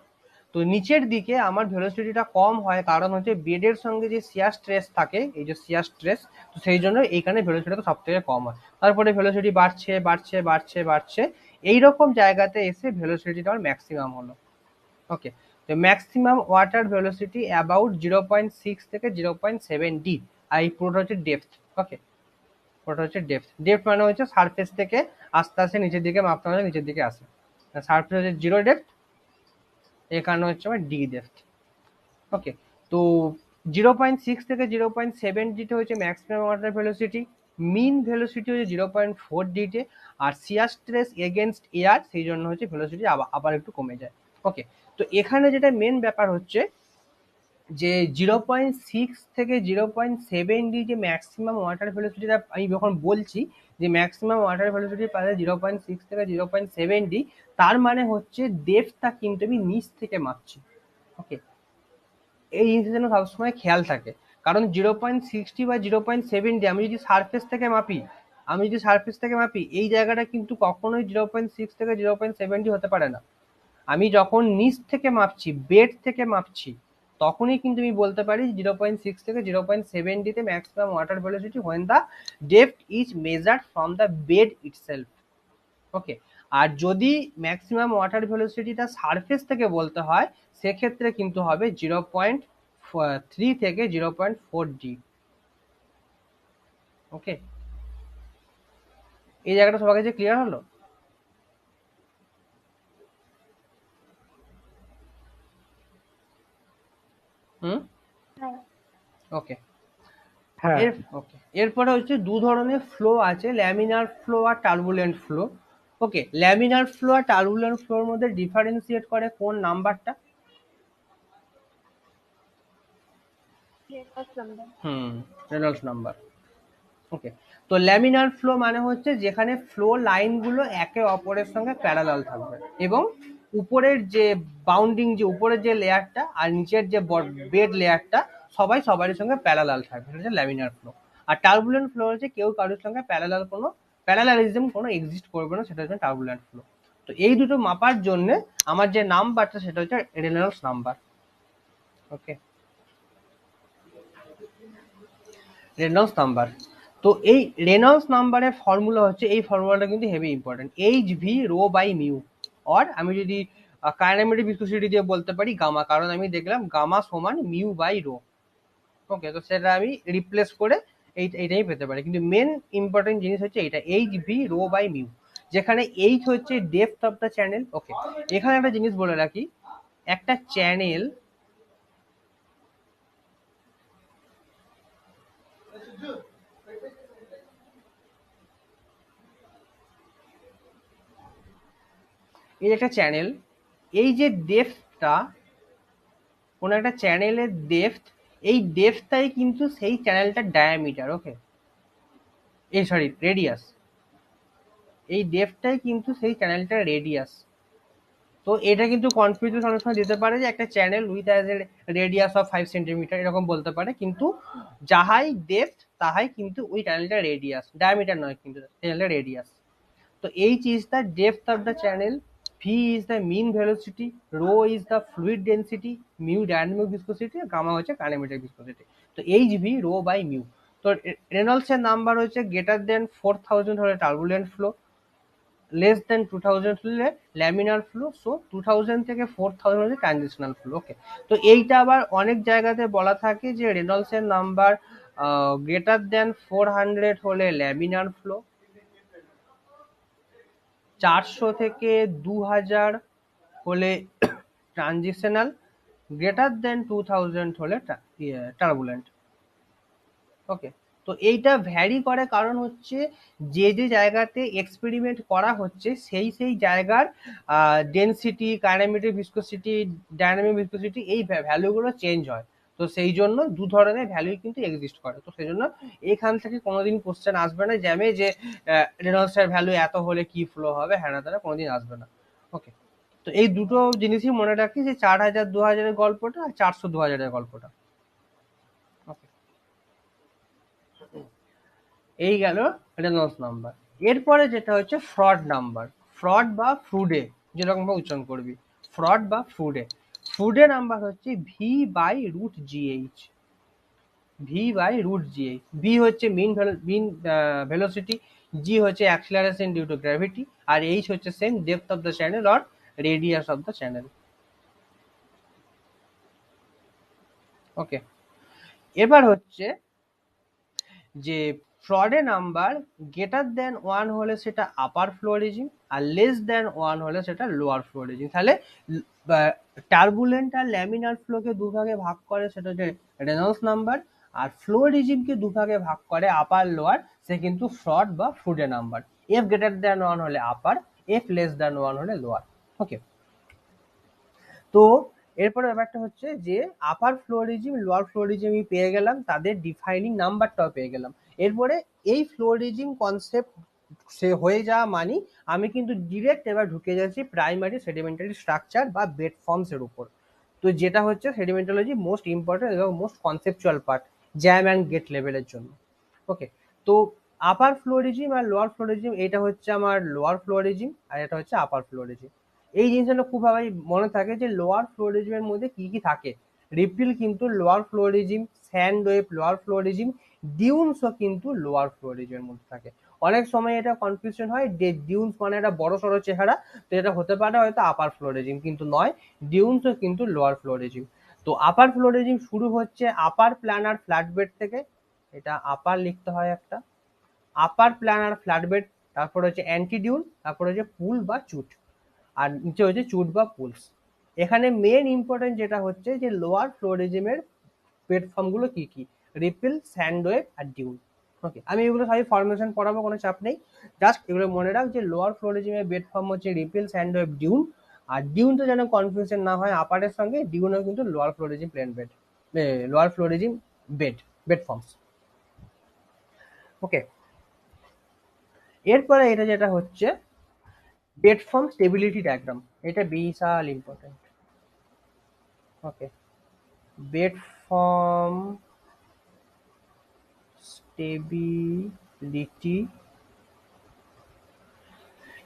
তো নিচের দিকে আমার ভেলোসিটিটা কম হয়, কারণ হচ্ছে বেডের সঙ্গে যে শিয়ার স্ট্রেস থাকে, এই যে শিয়ার স্ট্রেস, তো সেই জন্য এইখানে ভেলোসিটিটা সব থেকে কম হয়। তারপরে ভেলোসিটি বাড়ছে বাড়ছে বাড়ছে বাড়ছে, এইরকম জায়গাতে এসে ভেলোসিটিটা আমার ম্যাক্সিমাম হলো। ওকে, তো ম্যাক্সিমাম ওয়াটার ভেলোসিটি অ্যাবাউট 0.6 থেকে 0.7 ডি। আর এই পুরোটা হচ্ছে ডেপথ। ওকে, ওটা হচ্ছে ডেপথ। ডেপথ মানে হচ্ছে সারফেস থেকে আস্তে আস্তে নিচের দিকে মাপতে হবে, নিচের দিকে আসে। সারফেস হচ্ছে 0 ডেপথ, এখানে হচ্ছে আমার ডি ডেপথ। ওকে, তো 0.6 থেকে 0.7 ডিতে হচ্ছে ম্যাক্সিমাম ওয়াটার ভেলোসিটি, মিন ভেলোসিটি হচ্ছে 0.4 ডিতে, আর শিয়ার স্ট্রেস এগেনস্ট এয়ার, সেই জন্য হচ্ছে ভেলোসিটি আবার একটু কমে যায়। ওকে, তো এখানে যেটা মেন ব্যাপার হচ্ছে যে 0.6 থেকে 0.7 ডি যে ম্যাক্সিমাম ওয়াটার ভেলোসিটিটা আমি যখন বলছি যে ম্যাক্সিমাম ওয়াটার ভেলোসিটি পাবে 0.6 থেকে 0.7 ডি, তার মানে হচ্ছে ডেপথটা কিন্তু আমি নিচ থেকে মাপছি। ওকে, এই জিনিসটা যেন সবসময় খেয়াল থাকে, কারণ 0.60 বা 0.7 ডি আমি যদি সারফেস থেকে মাপি এই জায়গাটা কিন্তু কখনোই 0.6 থেকে 0.7 ডি হতে পারে না। আমি যখন নিচ থেকে মাপছি, বেড থেকে মাপছি, তখনই কিন্তু আমি বলতে পারি 0.6 থেকে 0.7 ডিতে maximum water velocity when the depth is measured from the bed itself. Okay, আর যদি ম্যাক্সিমাম ওয়াটার ভেলোসিটিটা সারফেস থেকে বলতে হয়, সেক্ষেত্রে কিন্তু হবে 0.3 থেকে 0.4 ডি। ওকে, এই জায়গাটা সবার কাছে ক্লিয়ার হলো? হুম, হ্যাঁ। ওকে। হ্যাঁ। ওকে, এরপরে হচ্ছে দু ধরনের ফ্লো আছে, ল্যামিনার ফ্লো আর turbulent flow. Okay, laminar flow আর টার্বুলেন্ট ফ্লোর মধ্যে ডিফারেন্সিয়েট করে কোন নাম্বারটা? Reynolds number. Reynolds number. Okay, তো ল্যামিনার ফ্লো মানে হচ্ছে যেখানে ফ্লো লাইনগুলো একে অপরের সঙ্গে প্যারালাল থাকবে, এবং উপরের যে বাউন্ডিং, যে উপরের যে লেয়ারটা আর নিচের যে বেড লেয়ারটা সবাই সবারই সঙ্গে প্যারালাল থাকবে, সেটা হচ্ছে ল্যামিনার ফ্লো। আর টার্বুলেন্ট ফ্লো হচ্ছে কেউ কারোর সঙ্গে প্যারালালিজম কোনো এক্সিস্ট করবে না, সেটা হচ্ছে টার্বুলেন্ট ফ্লো। তো এই দুটো মাপার জন্য আমার যে নাম্বারটা সেটা হচ্ছে Reynolds number. Okay, Reynolds number. তো এই রেনল্ডস নাম্বারের ফর্মুলা হচ্ছে, এই ফর্মুলাটা কিন্তু heavy important, H V rho by mu. Or আমি যদি কাইনেমেটিক ভিসকোসিটি দিয়ে বলতে পারি গামা, কারণ আমি দেখলাম গামা সমান মিউ বাই রো। ওকে, তো সেটা আমি রিপ্লেস করে এইটাই পেতে পারি, কিন্তু মেন ইম্পর্টেন্ট জিনিস হচ্ছে এইটা, H V rho by mu, যেখানে এইচ হচ্ছে depth of the channel. Okay, এখানে একটা জিনিস বলে রাখি, একটা চ্যানেল এই একটা চ্যানেল, এই যে ডেপথটা, কোনো একটা চ্যানেলের ডেপথ, এই ডেপথটাই কিন্তু সেই চ্যানেলটার ডায়ামিটার। ওকে, এই সরি রেডিয়াস, এই ডেপথটাই কিন্তু সেই চ্যানেলটার রেডিয়াস। তো এটা কিন্তু কনফিউজ অনেক সময় দিতে পারে যে একটা channel with as a radius of 5 centimetre এরকম বলতে পারে, কিন্তু যাহাই ডেপথ তাহাই কিন্তু ওই চ্যানেলটার রেডিয়াস, ডায়ামিটার নয় কিন্তু চ্যানেলটার radius. So H is the depth of the channel, V is the mean velocity, rho is the fluid density, mu dynamic viscosity, gamma হচ্ছে kinematic viscosity। তো HV rho by mu। তো Reynolds এর number হচ্ছে greater than 4000 হলে turbulent flow, less than 2000 হলে laminar flow, so 2000 থেকে 4000 হচ্ছে transitional flow. Okay, তো এইটা আবার অনেক জায়গাতে বলা থাকে যে রেনল্ডসের নাম্বার গ্রেটার দেন 400 হলে ল্যামিনার ফ্লো, 400 থেকে 2000 হলে ট্রানজিশনাল, গ্রেটার দেন 2000 হলে টার্বুলেন্ট। ওকে, তো এইটা ভ্যারি করে কারণ হচ্ছে যে যে জায়গাতে এক্সপেরিমেন্ট করা হচ্ছে সেই সেই জায়গার density, kinematic viscosity, dynamic viscosity এই ভ্যালুগুলো চেঞ্জ হয়। তো সেই জন্য দু ধরনের ভ্যালু কিন্তু এক্সিস্ট করে। তো সেই জন্য এখান থেকে কোনোদিন কোশ্চেন আসবে না জ্যামে যে রেনল্ডসের ভ্যালু এত হলে কি ফ্লো হবে, হ্যাঁ না তারা কোনোদিন আসবে না। ওকে, তো এই দুটো জিনিসই মনে রাখি যে 4000 2000 এর গল্পটা আর 400 2000 এর গল্পটা। ওকে, এই গেল রেনল্ডস নাম্বার। এরপরে যেটা হচ্ছে ফ্রড নাম্বার, ফ্রড বা ফ্রুডে যেরকম ভাবে উচ্চারণ করবি, ফ্রড বা ফ্রুডে। ফ্রুডে নাম্বার হচ্ছে V by root GH, V by root GH. V হচ্ছে মিন ভেলোসিটি, জি হচ্ছে অ্যাক্সিলারেশন ডিউ টু গ্র্যাভিটি, আর এইচ হচ্ছে same depth of the channel or radius of the channel. Okay, এবার হচ্ছে যে ফ্রডে number greater than 1 হলে সেটা আপার flow regime, আর less than 1 হলে সেটা লোয়ার ফ্লো রেজিম। তাহলে টার্বুলেন্ট আর ল্যামিনার ফ্লোকে দুভাগে ভাগ করে সেটা হচ্ছে রেনল্ডস নাম্বার, আর ফ্লো রেজিমকে দুভাগে ভাগ করে আপার লোয়ার, সে কিন্তু ফ্রড বা ফ্রুডে নাম্বার। এফ গ্রেটার দেন 1 হলে আপার, এফ লেস দেন 1 হলে লোয়ার। ওকে, তো এরপরে ব্যাপারটা হচ্ছে যে আপার ফ্লোরিজিম লোয়ার ফ্লোরিজিম পেয়ে গেলাম, তাদের ডিফাইনিং নাম্বারটাও পেয়ে গেলাম। এরপরে এই ফ্লোরিজিম কনসেপ্ট সে হয়ে যাওয়া মানে আমি কিন্তু ডিরেক্ট এবার ঢুকে যাচ্ছি প্রাইমারি সেডিমেন্টারি স্ট্রাকচার বা বেড ফর্মস এর উপর। তো যেটা হচ্ছে সেডিমেন্টোলজি মোস্ট ইম্পর্টেন্ট এবং most conceptual part JAM and GATE লেভেলের জন্য। ওকে, তো আপার ফ্লোরিজিম আর লোয়ার ফ্লোরিজিম, এটা হচ্ছে আমার লোয়ার ফ্লোরিজিম আর এটা হচ্ছে আপার ফ্লোরিজিম। এই জিনিসগুলো খুব ভাবে মনে থাকে যে লোয়ার ফ্লোরিজিমের মধ্যে কি কি থাকে। রিপিল কিন্তু লোয়ার ফ্লোরিজিম, স্যান্ড ওয়েভ লোয়ার ফ্লোরিজিম, ডিউনসও কিন্তু লোয়ার ফ্লোরিজিমের মধ্যে থাকে। অনেক সময় এটা কনফিউশন হয় যে ডিউনস মানে একটা বড় সড়ো চেহারা, তো এটা হতে পারে হয়তো আপার ফ্লোরিজিম, কিন্তু নয়, ডিউনসও কিন্তু লোয়ার ফ্লোরিজিম। তো আপার ফ্লোরিজিম শুরু হচ্ছে আপার প্ল্যানার ফ্ল্যাট বেড থেকে, এটা আপার লিখতে হয় একটা, আপার প্ল্যানার ফ্ল্যাট বেড, তারপর হচ্ছে অ্যান্টিডিউন, তারপর হচ্ছে পুল বা চুট, আর নিচে হচ্ছে চুট বা পুলস। এখানে মেন ইম্পর্টেন্ট যেটা হচ্ছে যে লোয়ার ফ্লোরিজিমের প্ল্যাটফর্ম গুলো কি কি, রিপিল, স্যান্ডওয়েভ আর ডিউন। ওকে, আমি এগুলো সবই ফরমেশন পড়াবো, কোনো চাপ নেই, জাস্ট এগুলো মনে রাখ যে লোয়ার ফ্লোরিজিমের বেড ফর্ম হচ্ছে রিপিল, স্যান্ডওয়েভ, ডিউন। আর ডিউনটা যেন কনফিউশন না হয় আপারের সঙ্গে, ডিউনও কিন্তু lower flow regime plane bed, lower flow regime bed forms. Okay, এরপরে এটা যেটা হচ্ছে বেড ফর্ম স্টেবিলিটি ডায়াগ্রাম, এটা বিশাল important. Okay, bed form stability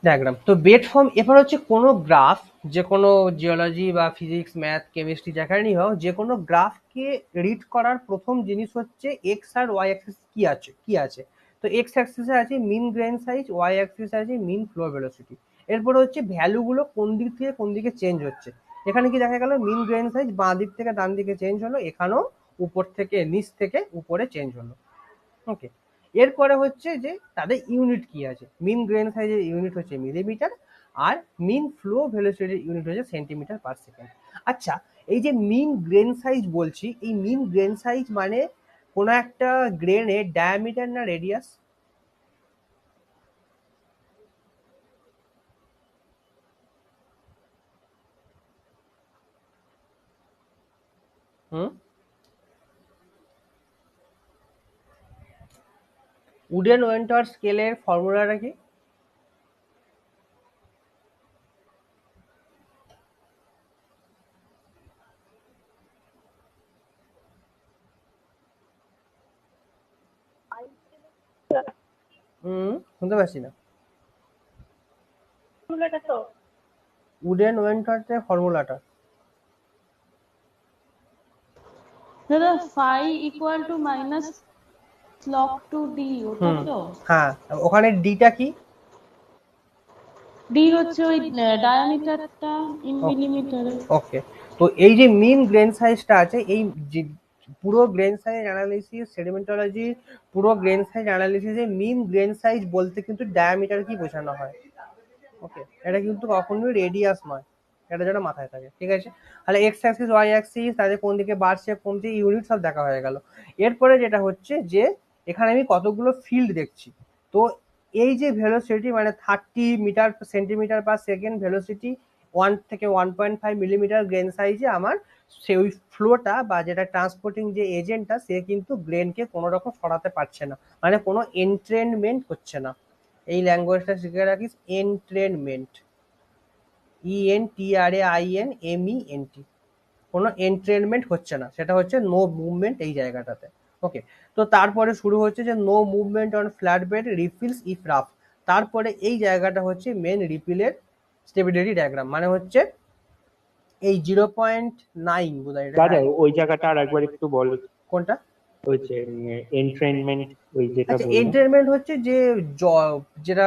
diagram. তো বেড ফর্ম এবার হচ্ছে কোনো গ্রাফ, যে কোনো জিওলজি বা ফিজিক্স, ম্যাথ, কেমিস্ট্রি যেখানেই হোক, যে কোনো গ্রাফকে রিড করার প্রথম জিনিস হচ্ছে এক্স আর ওয়াই অ্যাক্সিস কি আছে। তো এক্স অ্যাক্সিসে আছে মিন গ্রেন সাইজ, ওয়াই অ্যাক্সিসে আছে মিন ফ্লো ভেলোসিটি। এরপরে হচ্ছে ভ্যালুগুলো কোন দিক থেকে কোন দিকে চেঞ্জ হচ্ছে। এখানে কি দেখা গেল, মিন গ্রেন সাইজ বাঁ দিক থেকে ডান দিকে চেঞ্জ হলো, এখানেও উপর থেকে নিচ থেকে উপরে চেঞ্জ হলো। ওকে, এরপরে হচ্ছে যে তাদের ইউনিট কি আছে, মিন গ্রেন সাইজের ইউনিট হচ্ছে মিলিমিটার, আর মিন ফ্লো ভেলোসিটির ইউনিট হচ্ছে সেন্টিমিটার পার সেকেন্ড। আচ্ছা, এই যে মিন গ্রেন সাইজ বলছি, এই মিন গ্রেন সাইজ মানে কোনো একটা গ্রেনের ডায়ামিটার না রেডিয়াস? হুম, উডেন ওয়েন্টার স্কেলের ফর্মুলাটা কি? শুনতে পাচ্ছি না। ফর্মুলাটা তো উডেন ওয়েন্টারের ফর্মুলাটা দাদা phi equal to minus log to d, ওটা তো? হ্যাঁ, ওখানে ডিটা কি? ডি হচ্ছে ওই ডায়ামিটারটা ইন মিলিমিটারে। ওকে, তো এই যে মিন গ্রেন সাইজটা আছে, এই যে পুরো গ্রেন সাইজ অ্যানালিসিস সেডিমেন্টোলজি, পুরো গ্রেন সাইজ অ্যানালিসিসে মিন গ্রেন সাইজ বলতে কিন্তু ডায়ামিটার কি বোঝানো হয়। ওকে, এটা কিন্তু কখনোই রেডিয়াস নয়, এটা যেন মাথায় থাকে, ঠিক আছে। তাহলে এক্স অ্যাক্সিস ওয়াই অ্যাক্সিস তাদের কোন দিকে বাড়ছে কমছে ইউনিট সব দেখা হয়ে গেল। এরপরে যেটা হচ্ছে যে এখানে আমি কতগুলো ফিল্ড দেখছি। তো এই যে ভেলোসিটি মানে 30 metre centimetre per second velocity 1 থেকে 1.5 মিলিমিটার গ্রেন সাইজে আমার সেই ওই ফ্লোটা বা যেটা ট্রান্সপোর্টিং যে এজেন্টটা সে কিন্তু গ্রেনকে কোনো রকম সরাতে পারছে না, মানে কোনো এন্ট্রেনমেন্ট হচ্ছে না। এই ল্যাঙ্গুয়েজটা শিখে রাখিস, এন্ট্রেনমেন্ট, ENTRAINMENT, কোনো এন্ট্রেনমেন্ট হচ্ছে না, সেটা হচ্ছে নো মুভমেন্ট এই জায়গাটাতে। ওকে, তো তারপরে শুরু হচ্ছে যে no movement on flat bed ripples if rough. তারপরে এই জায়গাটা হচ্ছে মেন রিপিলের স্টেবিলিটি ডায়াগ্রাম, মানে হচ্ছে এই 0.9 বোধহয় এটা, দাদা হ্যাঁ। ওই জায়গাটা আর একবার একটু বলো। কোনটা? ওই যে এন্ট্রেনমেন্ট, ওই যেটা আচ্ছা, বললে। এন্টারমেন্ট হচ্ছে যে যেটা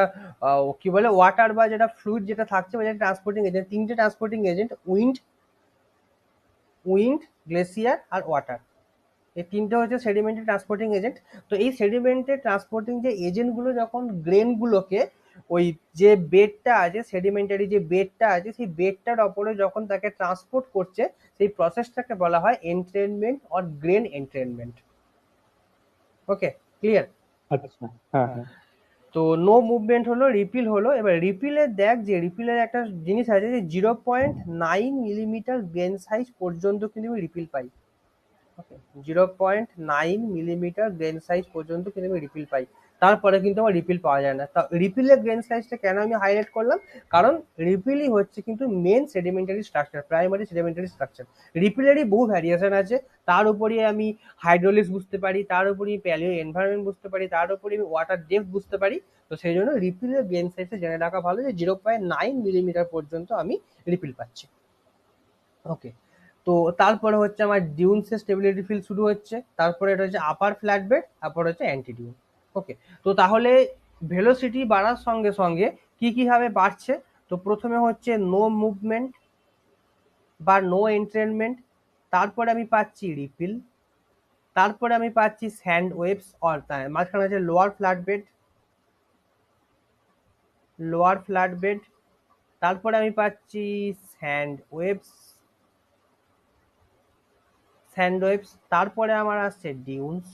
কি বলে ওয়াটার বা যেটা ফ্লুইড যেটা থাকছে বা যেটা ট্রান্সপোর্টিং এজেন্ট, তিনটে ট্রান্সপোর্টিং এজেন্ট, উইন্ড, গ্লেসিয়ার আর ওয়াটার, এই তিনটে হচ্ছে সেডিমেন্টের ট্রান্সপোর্টিং এজেন্ট। তো এই সেডিমেন্টের ট্রান্সপোর্টিং যে এজেন্টগুলো যখন গ্রেনগুলোকে ওই যে বেডটা আছে, সেডিমেন্টারি যে বেডটা আছে সেই বেডটার ওপরে যখন তাকে ট্রান্সপোর্ট করছে, সেই প্রসেসটাকে বলা হয় entrainment or grain entrainment. Okay, clear? আচ্ছা, হ্যাঁ হ্যাঁ। তো নো মুভমেন্ট হলো, রিপিল হলো। এবার রিপিলের দেখ, যে রিপিলের একটা জিনিস আছে যে 0.9 মিলিমিটার গ্রেন সাইজ পর্যন্ত কিন্তু আমি রিপিল পাই। ওকে, 0.9 মিলিমিটার গ্রেন সাইজ পর্যন্ত কিন্তু আমি রিপিল পাই, তারপরে কিন্তু আমার রিপিল পাওয়া যায় না। তা রিপিলের গ্রেন সাইজটা কেন আমি হাইলাইট করলাম, কারণ রিপিলই হচ্ছে কিন্তু main sedimentary structure, primary sedimentary structure. রিপিলেরই বহু ভ্যারিয়েশন আছে, তার উপরে আমি হাইড্রোলিক্স বুঝতে পারি, তার উপরে প্যালিও এনভায়রনমেন্ট বুঝতে পারি, তার উপরে আমি ওয়াটার ডেপথ বুঝতে পারি। তো সেই জন্য রিপিলের গ্রেন সাইজটা জেনে রাখা ভালো যে 0.9 মিলিমিটার পর্যন্ত আমি রিপিল পাচ্ছি। ওকে, তো তারপরে হচ্ছে আমার ডিউন্সের স্টেবিলিটি ফিল্ড শুরু হচ্ছে, তারপরে এটা হচ্ছে আপার ফ্ল্যাট বেড, তারপরে হচ্ছে অ্যান্টি ডিউন। ওকে, তো তাহলে ভেলোসিটি বাড়ার সঙ্গে সঙ্গে কি কি ভাবে বাড়ছে, তো প্রথমে হচ্ছে নো মুভমেন্ট বা নো এন্ট্রেনমেন্ট, তারপরে আমি পাচ্ছি রিপিল, তারপরে আমি পাচ্ছি স্যান্ড ওয়েভস, অর মাঝখানে আছে লোয়ার ফ্ল্যাট বেড, তারপরে আমি পাচ্ছি স্যান্ড ওয়েভস, তারপরে আমার আসছে ডিউনস।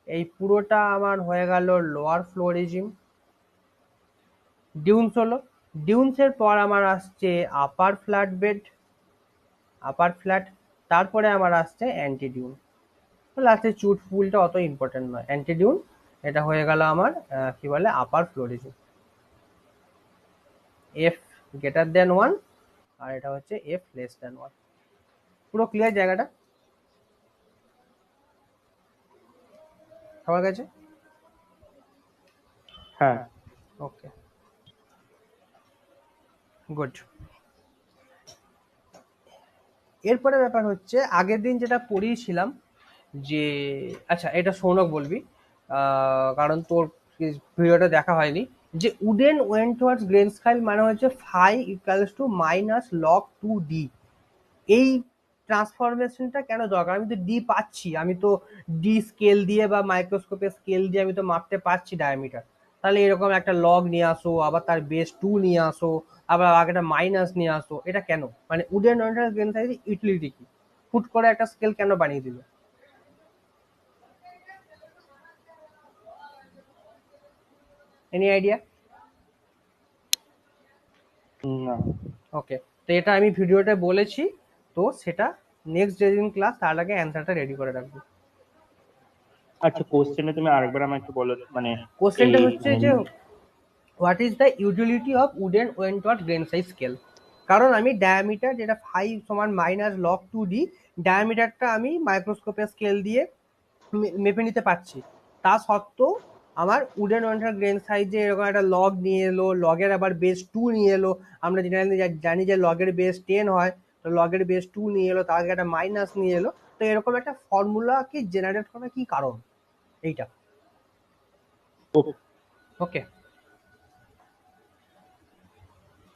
এই পুরোটা আমার হয়ে গেল লোয়ার ফ্লো রিজিম। ডিউনস হলো, ডিউনসের পর আমার আসছে আপার ফ্ল্যাট, তারপরে আমার আসছে অ্যান্টি ডিউন। লাস্টে চুট ফুলটা অত ইম্পর্টেন্ট নয়, অ্যান্টি ডিউন। এটা হয়ে গেল আমার কি বলে upper flow regime, F greater than 1, আর এটা হচ্ছে এফ লেস দেন 1। পুরো ক্লিয়ার জায়গাটা সবার কাছে? হ্যাঁ। ওকে, গুড। এরপরে ব্যাপার হচ্ছে আগের দিন যেটা পড়িয়েছিলাম যে, আচ্ছা এটা সৌনক বলবি, কারণ তোর ভিডিওটা দেখা হয়নি, যে উডেন ওয়েন্টওয়ার্ডস গ্রেন স্কেল মানে হচ্ছে phi equals to minus log 2d। এই ট্রান্সফরমেশনটা কেন দরকার? আমি তো ডি পাচ্ছি, আমি তো ডি স্কেল দিয়ে বা মাইক্রোস্কোপের স্কেল দিয়ে আমি তো মাপতে পারছি ডায়ামিটার। তাহলে এরকম একটা লগ নিয়ে আসো, আবার তার বেস 2 নিয়ে আসো, আবার একটা মাইনাস নিয়ে আসো, এটা কেন? মানে উডেন ওয়েন্টওয়ার্ডস গ্রেন সাইজের ইউটিলিটি কি? হুট করে একটা স্কেল কেন বানিয়ে দিল? Any idea? না। ওকে, তো এটা আমি ভিডিওতে বলেছি, তো সেটা নেক্সট যেদিন ক্লাস তার আগে অ্যান্সারটা রেডি করে রাখবো। আচ্ছা, কোশ্চেনে তুমি আরেকবার আমাকে একটু বলো, মানে এই কোশ্চেনটা হচ্ছে মানে যে what is the utility of wooden Wentworth grain size scale. কারণ আমি ডায়ামিটার যেটা 5 সমান মাইনাস লগ 2d, ডায়ামিটারটা আমি মাইক্রোস্কোপের স্কেল দিয়ে মেপে নিতে পারছি। তা সত্ত্বেও আমার উডেন ওয়েন্টওয়ার্থ গ্রেন সাইজে এরকম একটা লগ নিয়ে এলো, লগের আবার বেস 2 নিয়ে এলো। আমরা জেনারেলি জানি যে লগের বেস 10 হয়, তো লগের বেস 2 নিয়ে এলো, তার আগে একটা মাইনাস নিয়ে এলো। তো এরকম একটা ফর্মুলা কি জেনারেট করার কি কারণ? এইটা। ওকে,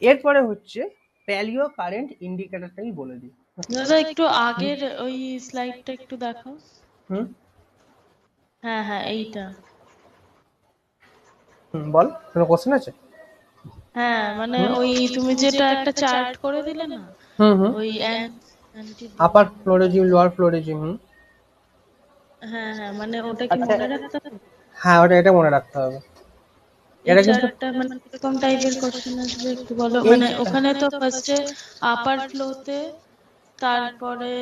এরপরে হচ্ছে প্যালিও কারেন্ট ইন্ডিকেটরটাই বলে দিই। দাদা একটু আগের ওই স্লাইডটা একটু দেখাও। হুম হ্যাঁ হ্যাঁ এইটা। বল, কোনো কোশ্চেন আছে? হ্যাঁ মানে হুম ওই তুমি যেটা একটা চার্ট করে দিলে না, হুম হুম ওই অ্যান্টি আপার ফ্লোরিজিম, লোয়ার ফ্লোরিজিম। হ্যাঁ হ্যাঁ মানে ওটা কি আচ্ছা, মনে রাখতে হবে? হ্যাঁ, এটা মনে রাখতে হবে। এই এটা কিন্তু চার্টটা মানে কিরকম টাইপের কোশ্চেন আসবে একটু বলো। এই মানে ওখানে তো ফার্স্টে আপার ফ্লোতে, তারপরে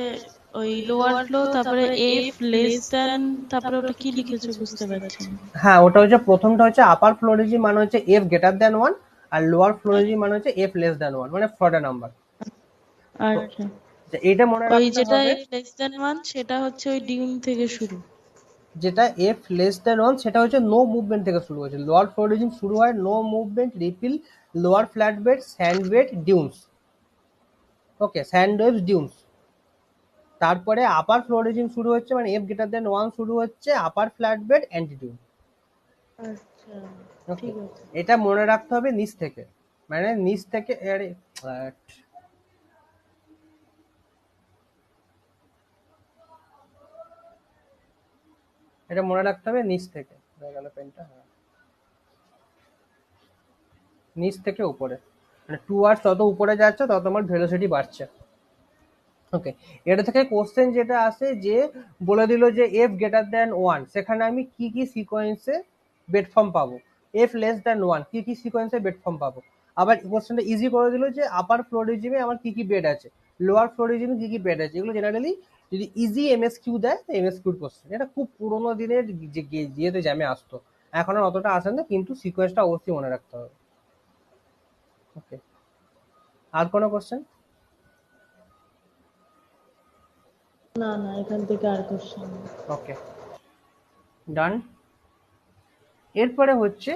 ওই লোয়ার ফ্লো, তারপরে এফ লেস দেন, তারপরে ওটা কি লিখেছো বুঝতে পারছি না। হ্যাঁ, ওটা হচ্ছে প্রথমটা হচ্ছে আপার ফ্লোরিজিম মানে হচ্ছে এফ গ্রেটার দ্যান 1, আর লোয়ার ফ্লোরিজিম মানে হচ্ছে এফ লেস দ্যান 1, মানে ফ্রডের নাম্বার। তো আচ্ছা, এইটা মনে ওই রাখতে যেটা হবে। এফ লেস দেন ওয়ান সেটা হচ্ছে ওই ডিউন থেকে শুরু। যেটা এফ লেস দ্যান 1 সেটা হচ্ছে নো মুভমেন্ট থেকে শুরু হয়েছে। লোয়ার ফ্লোরিজিম শুরু হয় no movement, ripple, lower flat bed, sand bed, dunes. Okay, sand waves, dunes. তারপরে আপার ফ্লোরিজিম শুরু হচ্ছে মানে এফ গ্রেটার দ্যান 1 শুরু হচ্ছে আপার ফ্ল্যাট বেড, অ্যান্টিডিউন। আচ্ছা ওকে, ঠিক আছে। এটা মনে রাখতে হবে নিচ থেকে, মানে নিচ থেকে আরে এটা মনে রাখতে হবে নিচ থেকে। হয়ে গেল পেনটা, হ্যাঁ, নিচ থেকে উপরে, মানে টুয়ার্ডস তত উপরে যাচ্ছে তত তোমার ভেলোসিটি বাড়ছে। ওকে, এটা থেকে কোশ্চেন যেটা আসে যে বলে দিল যে এফ গ্রেটার দ্যান 1 সেখানে আমি কি কি সিকোয়েন্সে বেড ফর্ম পাবো, এফ লেস দ্যান 1 কি কি সিকোয়েন্সে বেড ফর্ম পাবো। আবার কোশ্চেনটা ইজি করে দিল যে আপার ফ্লোরিজিমে আমার কি কি বেড আছে, লোয়ার ফ্লোরিজিমে কি কি বেড আছে। এগুলো জেনারেলি যদি ইজি এমএসকিউ দেয় তো এমএসকিউর কোশ্চেন। এটা খুব পুরোনো দিনের যে যেতে জ্যামে আসতো, এখন আর অতটা আসে না, কিন্তু সিকোয়েন্সটা অবশ্যই মনে রাখতে হবে। ওকে, আর কোনো কোশ্চেন? না না এখান থেকে আর কোশ্চেন নেই। ওকে, ডান। এরপরে হচ্ছে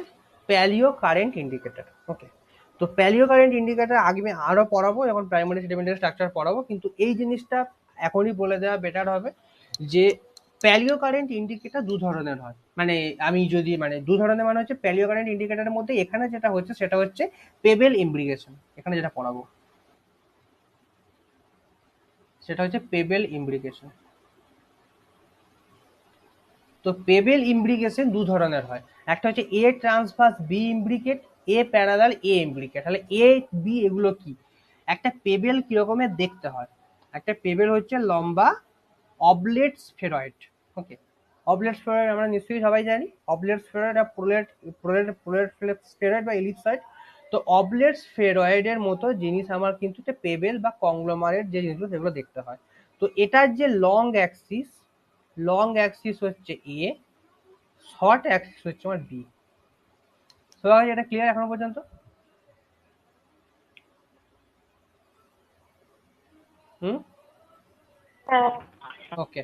প্যালিও কারেন্ট ইন্ডিকেটর। ওকে, তো প্যালিও কারেন্ট ইন্ডিকেটর আগে আমি আরো পড়াবো, যখন প্রাইমারি সেডিমেন্টারি স্ট্রাকচার পড়াবো, কিন্তু এই জিনিসটা এখনই বলে দেওয়া বেটার হবে যে প্যালিও কারেন্ট ইন্ডিকেটর দু ধরনের হয়। মানে আমি যদি মানে দু ধরনের মানে হচ্ছে প্যালিও কারেন্ট ইন্ডিকেটরের মধ্যে এখানে যেটা হচ্ছে সেটা হচ্ছে পেবেল ইমব্রিগেশন। এখানে যেটা পড়াবো সেটা হচ্ছে পেবেল ইমব্রিগেশন। তো পেবেল ইমব্রিকেশন দু ধরনের হয়, একটা হচ্ছে A transverse B imbricate, A parallel A imbricate. তাহলে এ বি এগুলো কি, একটা পেবেল কিরকমের দেখতে হয়। একটা পেবেল হচ্ছে লম্বা অবলেট স্ফেরয়েড। ওকে, অবলেট স্ফেরয়েড আমরা নিশ্চয়ই সবাই জানি, অবলেট স্ফেরয়েড আর প্রোলেট প্রোলেট প্রোলেট স্ফেরয়েড বা এলিপসয়েড। তো অবলেট স্ফেরয়েডের মতো জিনিস আমার কিন্তু একটা পেবেল বা কংগ্লোমারেট যে জিনিসগুলো সেগুলো দেখতে হয়। তো এটার যে লং অ্যাক্সিস হচ্ছে এ, শর্ট অ্যাক্সিস হচ্ছে আমার বি। সবাই এটা ক্লিয়ার এখনো পর্যন্ত? হুম, হ্যাঁ। ওকে।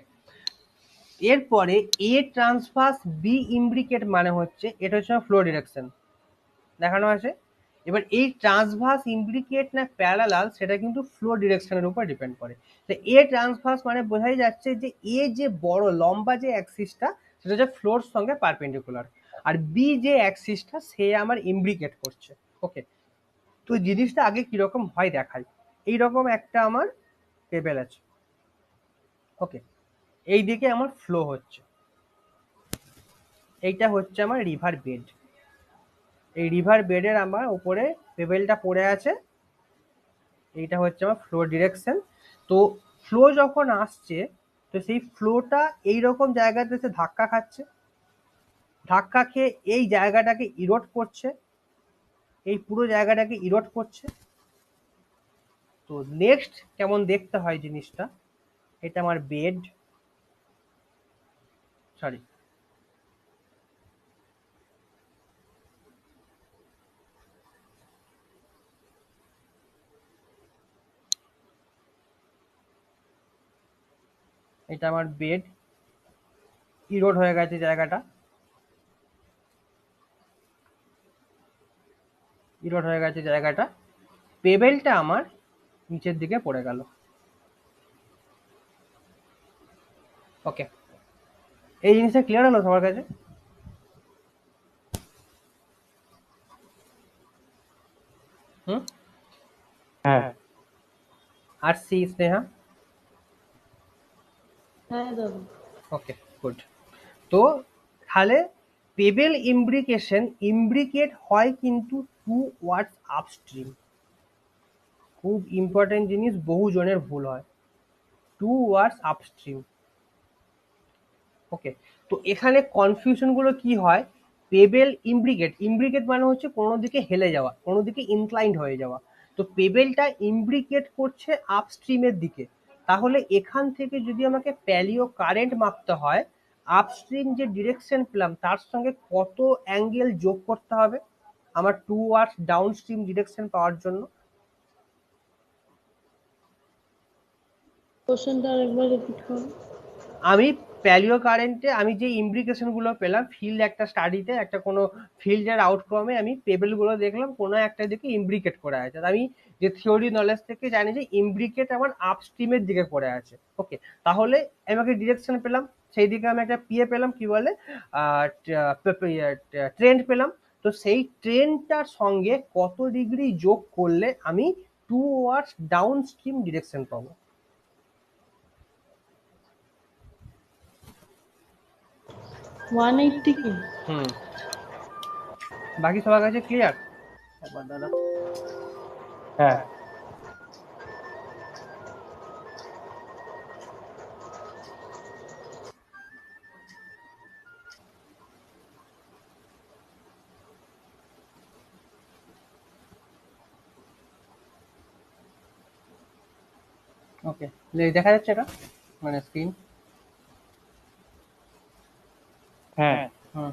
এরপরে এ ট্রান্সভার্স বি ইমব্রিকেট মানে হচ্ছে এটা হচ্ছে ফ্লো ডিরেকশন দেখানো আছে। এবার এই ট্রান্সভার্স ইমব্রিকেট না প্যারালাল সেটা কিন্তু ফ্লো ডিরেকশনের উপর ডিপেন্ড করে। তো এ ট্রান্সভার্স মানে বোঝাই যাচ্ছে যে এ যে বড় লম্বা যে অ্যাক্সিসটা সেটা হচ্ছে ফ্লোর সঙ্গে পারপেন্ডিকুলার, আর বি যে অ্যাক্সিসটা সে আমার ইমব্রিকেট করছে। ওকে, তো জিনিসটা আগে কিরকম হয় দেখাই। এইরকম একটা আমার টেবিল আছে। ওকে, এই দিকে আমার ফ্লো হচ্ছে, এইটা হচ্ছে আমার রিভার বেড। এই রিভার বেডের আমার উপরে পেবেলটা পড়ে আছে, এইটা হচ্ছে আমার ফ্লো ডিরেকশন। তো ফ্লো যখন আসছে তো সেই ফ্লোটা এইরকম জায়গাতে এসে ধাক্কা খাচ্ছে, ধাক্কা খেয়ে এই জায়গাটাকে ইরোড করছে, এই পুরো জায়গাটাকে ইরোড করছে। তো নেক্সট কেমন দেখতে হয় জিনিসটা, এটা আমার বেড, সরি এটা আমার বেড, ইরোড হয়ে গেছে জায়গাটা, ইরোড হয়ে গেছে জায়গাটা, পেবেলটা আমার নিচের দিকে পড়ে গেল। ওকে, এই জিনিসটা ক্লিয়ার হলো সবার কাছে? হুম, আর সি স্নেহা? হ্যাঁ দাদা। ওকে, গুড। তো তাহলে পেবেল ইমব্রিকেশন ইমব্রিকেট হয় কিন্তু টু ওয়ার্ডস আপস্ট্রিম। খুব ইম্পর্টেন্ট জিনিস, বহু জনের ভুল হয়, টু ওয়ার্ডস আপস্ট্রিম। ওকে, তো এখানে কনফিউশন গুলো কি হয়? পেবেল ইমব্রিকেট, ইমব্রিকেট মানে হচ্ছে কোনো দিকে হেলে যাওয়া, কোনো দিকে ইনক্লাইন্ড হয়ে যাওয়া। তো পেবেলটা ইমব্রিকেট করছে আপস্ট্রিমের দিকে। তাহলে এখান থেকে যদি আমাকে প্যালিও কারেন্ট মাপতে হয়, আপস্ট্রিম যে ডিরেকশন পেলাম তার সঙ্গে কত অ্যাঙ্গেল যোগ করতে হবে আমার টু ওয়ার্ডস ডাউনস্ট্রিম ডিরেকশন পাওয়ার জন্য? কোশ্চেনটা আরেকবার রিপিট করো। আমি প্যালিও কারেন্টে আমি যে ইমপ্লিকেশন গুলো পেলাম, ফিল্ড একটা স্টাডিতে একটা কোনো ফিল্ডের আউটকামে আমি পেবেল গুলো দেখলাম কোনো একটা দিকে ইমব্রিকেট করে আছে। আমি যে থিওরি নলেজ থেকে জানি যে ইমব্রিকেট আমার আপস্ট্রিমের দিকে করে আছে। ওকে, তাহলে আমাকে ডিরেকশন পেলাম, সেই দিকে আমি একটা পিএ পেলাম, কি বলে ট্রেন্ড পেলাম। তো সেই ট্রেন্ডটার সঙ্গে কত ডিগ্রি যোগ করলে আমি towards downstream direction পাবো? 180 কি? হুম, বাকি সবার কাছে ক্লিয়ার? একবার দাদা। হ্যাঁ ওকে, দেখা যাচ্ছে এটা মানে স্ক্রিন? হ্যাঁ হুম,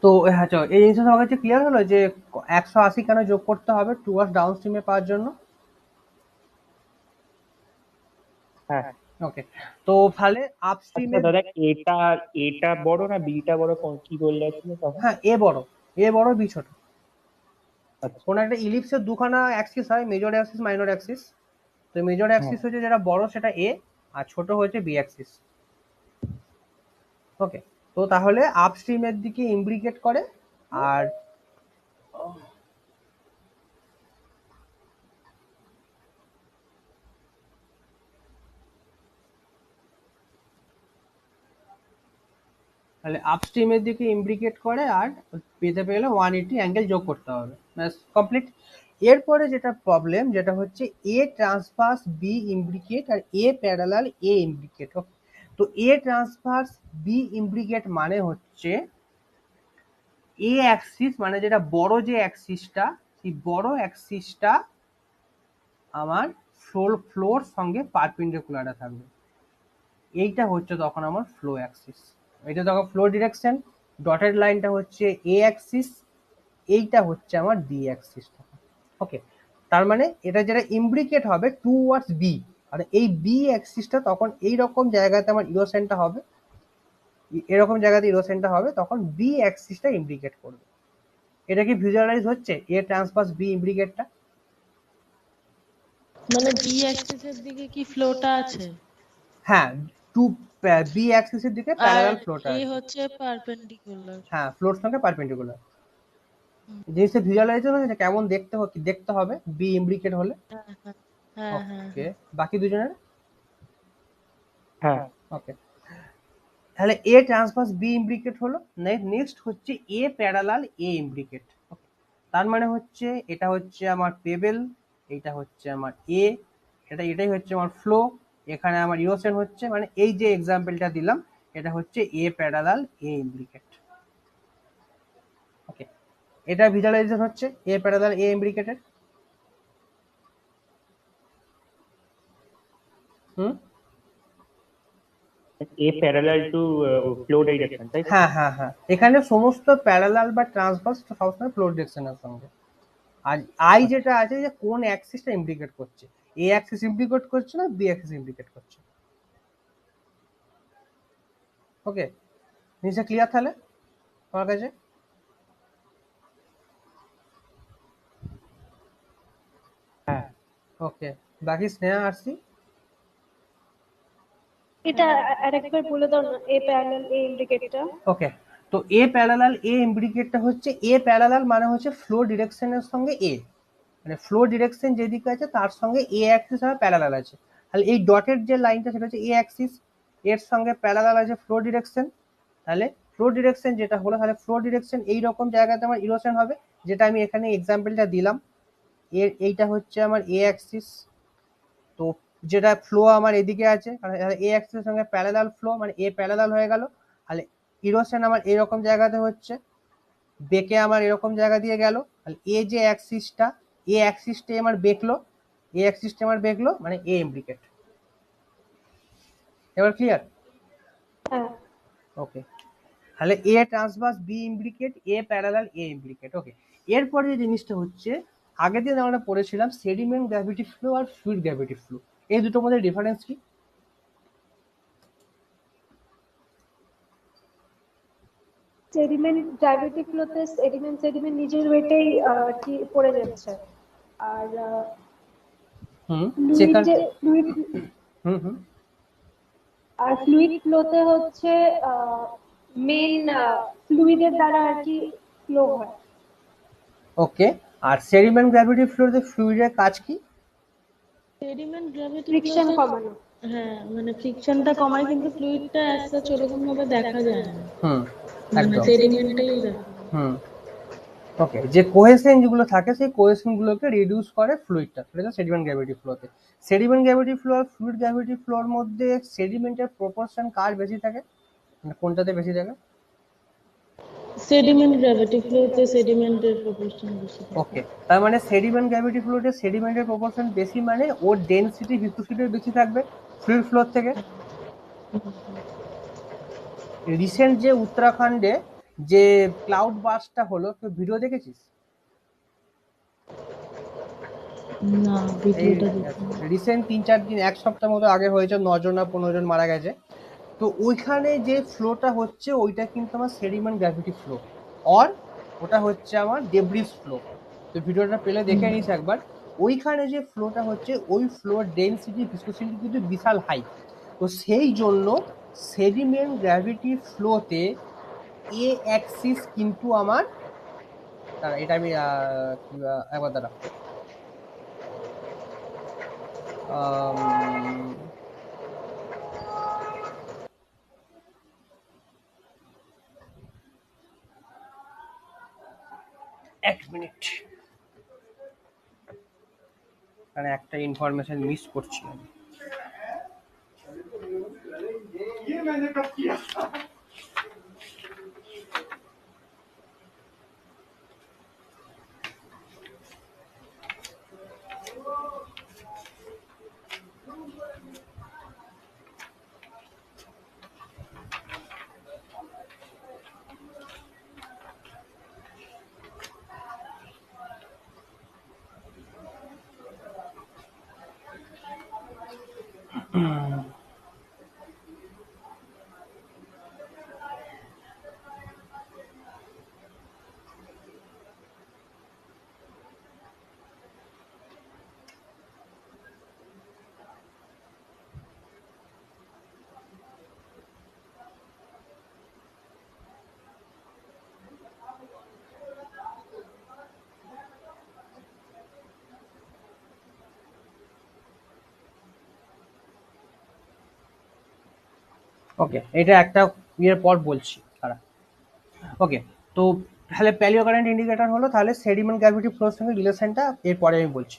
তো হ্যাঁ চলো, এই জিনিসটা সবার কাছে ক্লিয়ার হলো যে 180 কেন যোগ করতে হবে টু ওয়ার্ডস ডাউন স্ট্রিমে পাওয়ার জন্য? হ্যাঁ। ওকে, তো তাহলে আচ্ছা আপস্ট্রিমে, দাদা, এটা এটা বড় না বিটা বড়, কি বললে তুমি তখন? হ্যাঁ এ বড়, এ বড় বি ছোট। আচ্ছা। কোন একটা ইলিপসের দুখানা অ্যাক্সিস হয়, মেজর অ্যাক্সিস মাইনর অ্যাক্সিস। তো মেজর হ্যাঁ অ্যাক্সিস হচ্ছে যেটা বড় সেটা এ, আর ছোট হচ্ছে বি অ্যাক্সিস। ওকে, তো তাহলে আপস্ট্রিমের দিকে ইমব্রিকেট করে, আর তাহলে আপস্ট্রিমের দিকে ইমব্রিকেট করে আর পেতে পেলে 180 অ্যাঙ্গেল যোগ করতে হবে, ব্যাস কমপ্লিট। এরপরে যেটা প্রবলেম, যেটা হচ্ছে এ ট্রান্সভার্স বি ইমব্রিকেট আর এ প্যারালাল এ ইমব্রিকেট। তো এ ট্রান্সভার্স বি ইমব্রিকেট মানে হচ্ছে এ অ্যাক্সিস, মানে যেটা বড় যে অ্যাক্সিসটা, সেই বড় অ্যাক্সিসটা আমার ফ্লোর সঙ্গে পারপেন্ডিকুলারে থাকবে। এইটা হচ্ছে তখন আমার ফ্লো অ্যাক্সিস। এটা তখন ফ্লো ডিরেকশন, ডটেড লাইনটা হচ্ছে এ অ্যাক্সিস, এইটা হচ্ছে আমার বি অ্যাক্সিস। ওকে, তার মানে এটা যেটা ইমব্রিকেট হবে টু ওয়ার্ডস বি, আর এই বি অ্যাক্সিসটা তখন এই রকম জায়গাতে আমার ইরোসেনটা হবে, এরকম জায়গাতে ইরোসেনটা হবে, তখন বি অ্যাক্সিসটা ইমব্রিকেট করবে। এটা কি ভিজুয়ালাইজ হচ্ছে এ ট্রান্সভার্স বি ইমব্রিকেটটা? মানে বি অ্যাক্সিসের দিকে কি ফ্লোটা আছে হ্যাঁ, টু বি অ্যাক্সিসের দিকে আর প্যারালাল ফ্লোটা এ আছে। হচ্ছে পারপেন্ডিকুলার? হ্যাঁ, ফ্লোর সঙ্গে পারপেন্ডিকুলার। জিনিসটা ভিজুয়ালাইজেশন হয়েছে কেমন দেখতে হবে বি ইমব্রিকেট হলে? হ্যাঁ হ্যাঁ হ্যাঁ হ্যাঁ ওকে, হ্যাঁ। বাকি দুজনের? হ্যাঁ ওকে, তাহলে এ ট্রান্সভার্স বি ইমব্রিকেট হলো। নেক্সট হচ্ছে এ প্যারালাল এ ইমব্রিকেট। তার মানে হচ্ছে এটা হচ্ছে আমার পেবেল, এইটা হচ্ছে আমার এ, এটাই হচ্ছে আমার ফ্লো, এখানে আমার ইরোশন হচ্ছে, মানে এই যে এক্সাম্পলটা দিলাম এটা হচ্ছে এ প্যারালাল এ ইমব্রিকেট। ওকে, এটা ভিজুয়ালাইজেশন হচ্ছে এ প্যারালাল এ ইমব্রিকেটের। হুম, A parallel to flow direction, তাই তো? হ্যাঁ হ্যাঁ হ্যাঁ, এখানে সমস্ত প্যারালাল বা ট্রান্সভার্স সবসময় ফ্লো ডিরেকশনের সঙ্গে। আর আই যেটা আছে যে কোন অ্যাক্সিসটা ইমপ্লিকেট করছে, এ অ্যাক্সিস ইমপ্লিকেট করছে না বি অ্যাক্সিস ইমপ্লিকেট করছে। ওকে, জিনিসটা ক্লিয়ার তাহলে আমার কাছে? হ্যাঁ ওকে, বাকি স্নেহা আসছি। এটা আরেকবার বলে দাও না, এ প্যারালাল এ ইন্ডিকেটরটা। ওকে, তো এ প্যারালাল এ ইমপ্লিকেটটা হচ্ছে, এ প্যারালাল মানে হচ্ছে ফ্লো ডিরেকশনের সঙ্গে এ, মানে ফ্লো ডিরেকশন যেদিকে আছে তার সঙ্গে এ অ্যাক্সিস আর প্যারালাল আছে। তাহলে এই ডটের যে লাইনটা সেটা হচ্ছে এ অ্যাক্সিস, এর সঙ্গে প্যারালাল আছে ফ্লো ডিরেকশন। তাহলে ফ্লো ডিরেকশন যেটা হলো, তাহলে ফ্লো ডিরেকশন এইরকম জায়গাতে আমার ইরোশন হবে, যেটা আমি এখানে এক্সাম্পলটা দিলাম। এর এইটা হচ্ছে আমার এ অ্যাক্সিস, তো যেটা ফ্লো আমার এদিকে আছে, এ অ্যাক্সিসের সঙ্গে প্যারালাল ফ্লো, মানে এ প্যারালাল হয়ে গেল। তাহলে ইরোশন আমার এরকম জায়গাতে হচ্ছে, বেঁকে আমার এরকম জায়গা দিয়ে গেল। তাহলে এ যে অ্যাক্সিসটা, এ অ্যাক্সিসটা আমার বেঁকলো, এ অ্যাক্সিসটা আমার বেঁকলো, মানে এ ইমপ্লিকেট। এবার ক্লিয়ার? হ্যাঁ। ওকে, তাহলে A transverse, B imbricate, A parallel, A imbricate. Okay, এরপরে যে জিনিসটা হচ্ছে, আগের দিন আমরা পড়েছিলাম সেডিমেন্ট গ্র্যাভিটি ফ্লো আর ফ্লুইড গ্র্যাভিটি ফ্লো, এই দুটোর মধ্যে ডিফারেন্স কি? সেডিমেন্ট গ্র্যাভিটি ফ্লোতে সেডিমেন্ট নিজের ওয়েটেই কি পড়ে যাচ্ছে, আর হুম, ফ্লুইড সেখান ফ্লুইড হুম হুম আর ফ্লুইড ফ্লোতে হচ্ছে মেন ফ্লুইডের দ্বারা আর কি ফ্লো হয়। ওকে, আর সেডিমেন্ট গ্র্যাভিটি ফ্লোতে ফ্লুইডের কাজ কি? সেডিমেন্ট গ্র্যাভিটি ফ্রিকশন কমানো। হ্যাঁ, মানে ফ্রিকশনটা কমায়, কিন্তু ফ্লুইডটা অ্যাজ সাচ ওরকম ভাবে দেখা যায় না, হুম, মানে একদম। সেডিমেন্টটাই দেখা যায়। হুম, ওকে, যে কোহেশন যেগুলো থাকে সেই কোহেশন গুলোকে রিডিউস করে ফ্লুইডটা, সেটা সেডিমেন্ট গ্র্যাভিটি ফ্লোতে। সেডিমেন্ট গ্র্যাভিটি ফ্লো আর ফ্লুইড গ্র্যাভিটি ফ্লোর মধ্যে সেডিমেন্টের প্রপোর্শন কার বেশি থাকে, মানে কোনটাতে বেশি থাকে? সেডিমেন্ট গ্র্যাভিটি ফ্লোতে সেডিমেন্টের প্রপোর্শন বেশি থাকে। ওকে, তার মানে সেডিমেন্ট গ্র্যাভিটি ফ্লোতে সেডিমেন্টের প্রপোর্শন বেশি, মানে ওর ডেনসিটি ভিস্কোসিটি বেশি থাকবে ফ্লুইড ফ্লোর থেকে। রিসেন্ট যে উত্তরাখণ্ডে যে ক্লাউড বাস্টটা হলো, কেউ ভিডিও দেখেছিস? না, এই ভিডিওটা দেখি। রিসেন্ট 3-4 দিন, এক সপ্তাহ মতো আগে হয়েছে, 9 জন না 15 জন মারা গেছে। তো ওইখানে যে ফ্লোটা হচ্ছে ওইটা কিন্তু আমার সেডিমেন্ট গ্র্যাভিটি ফ্লো, আর ওটা হচ্ছে আমার ডেব্রিস ফ্লো। তো ভিডিওটা পেলে দেখে নিস একবার। ওইখানে যে ফ্লোটা হচ্ছে ওই ফ্লোর ডেনসিটি ভিস্কোসিটি কিন্তু বিশাল হাই। তো সেই জন্য সেডিমেন্ট গ্র্যাভিটি ফ্লোতে এ অ্যাক্সিস কিন্তু আমার, দাঁড়া এটা আমি একবার দাঁড়া, এক মিনিট, মানে একটা ইনফরমেশন মিস করছি আমি। ওকে, এটা একটা ইয়ের পর বলছি, তারা। ওকে, তো তাহলে প্যালিও কারেন্ট ইন্ডিকেটর হলো, তাহলে সেডিমেন্ট গ্র্যাভিটি ফ্লোর সঙ্গে রিলেশনটা এরপরে আমি বলছি।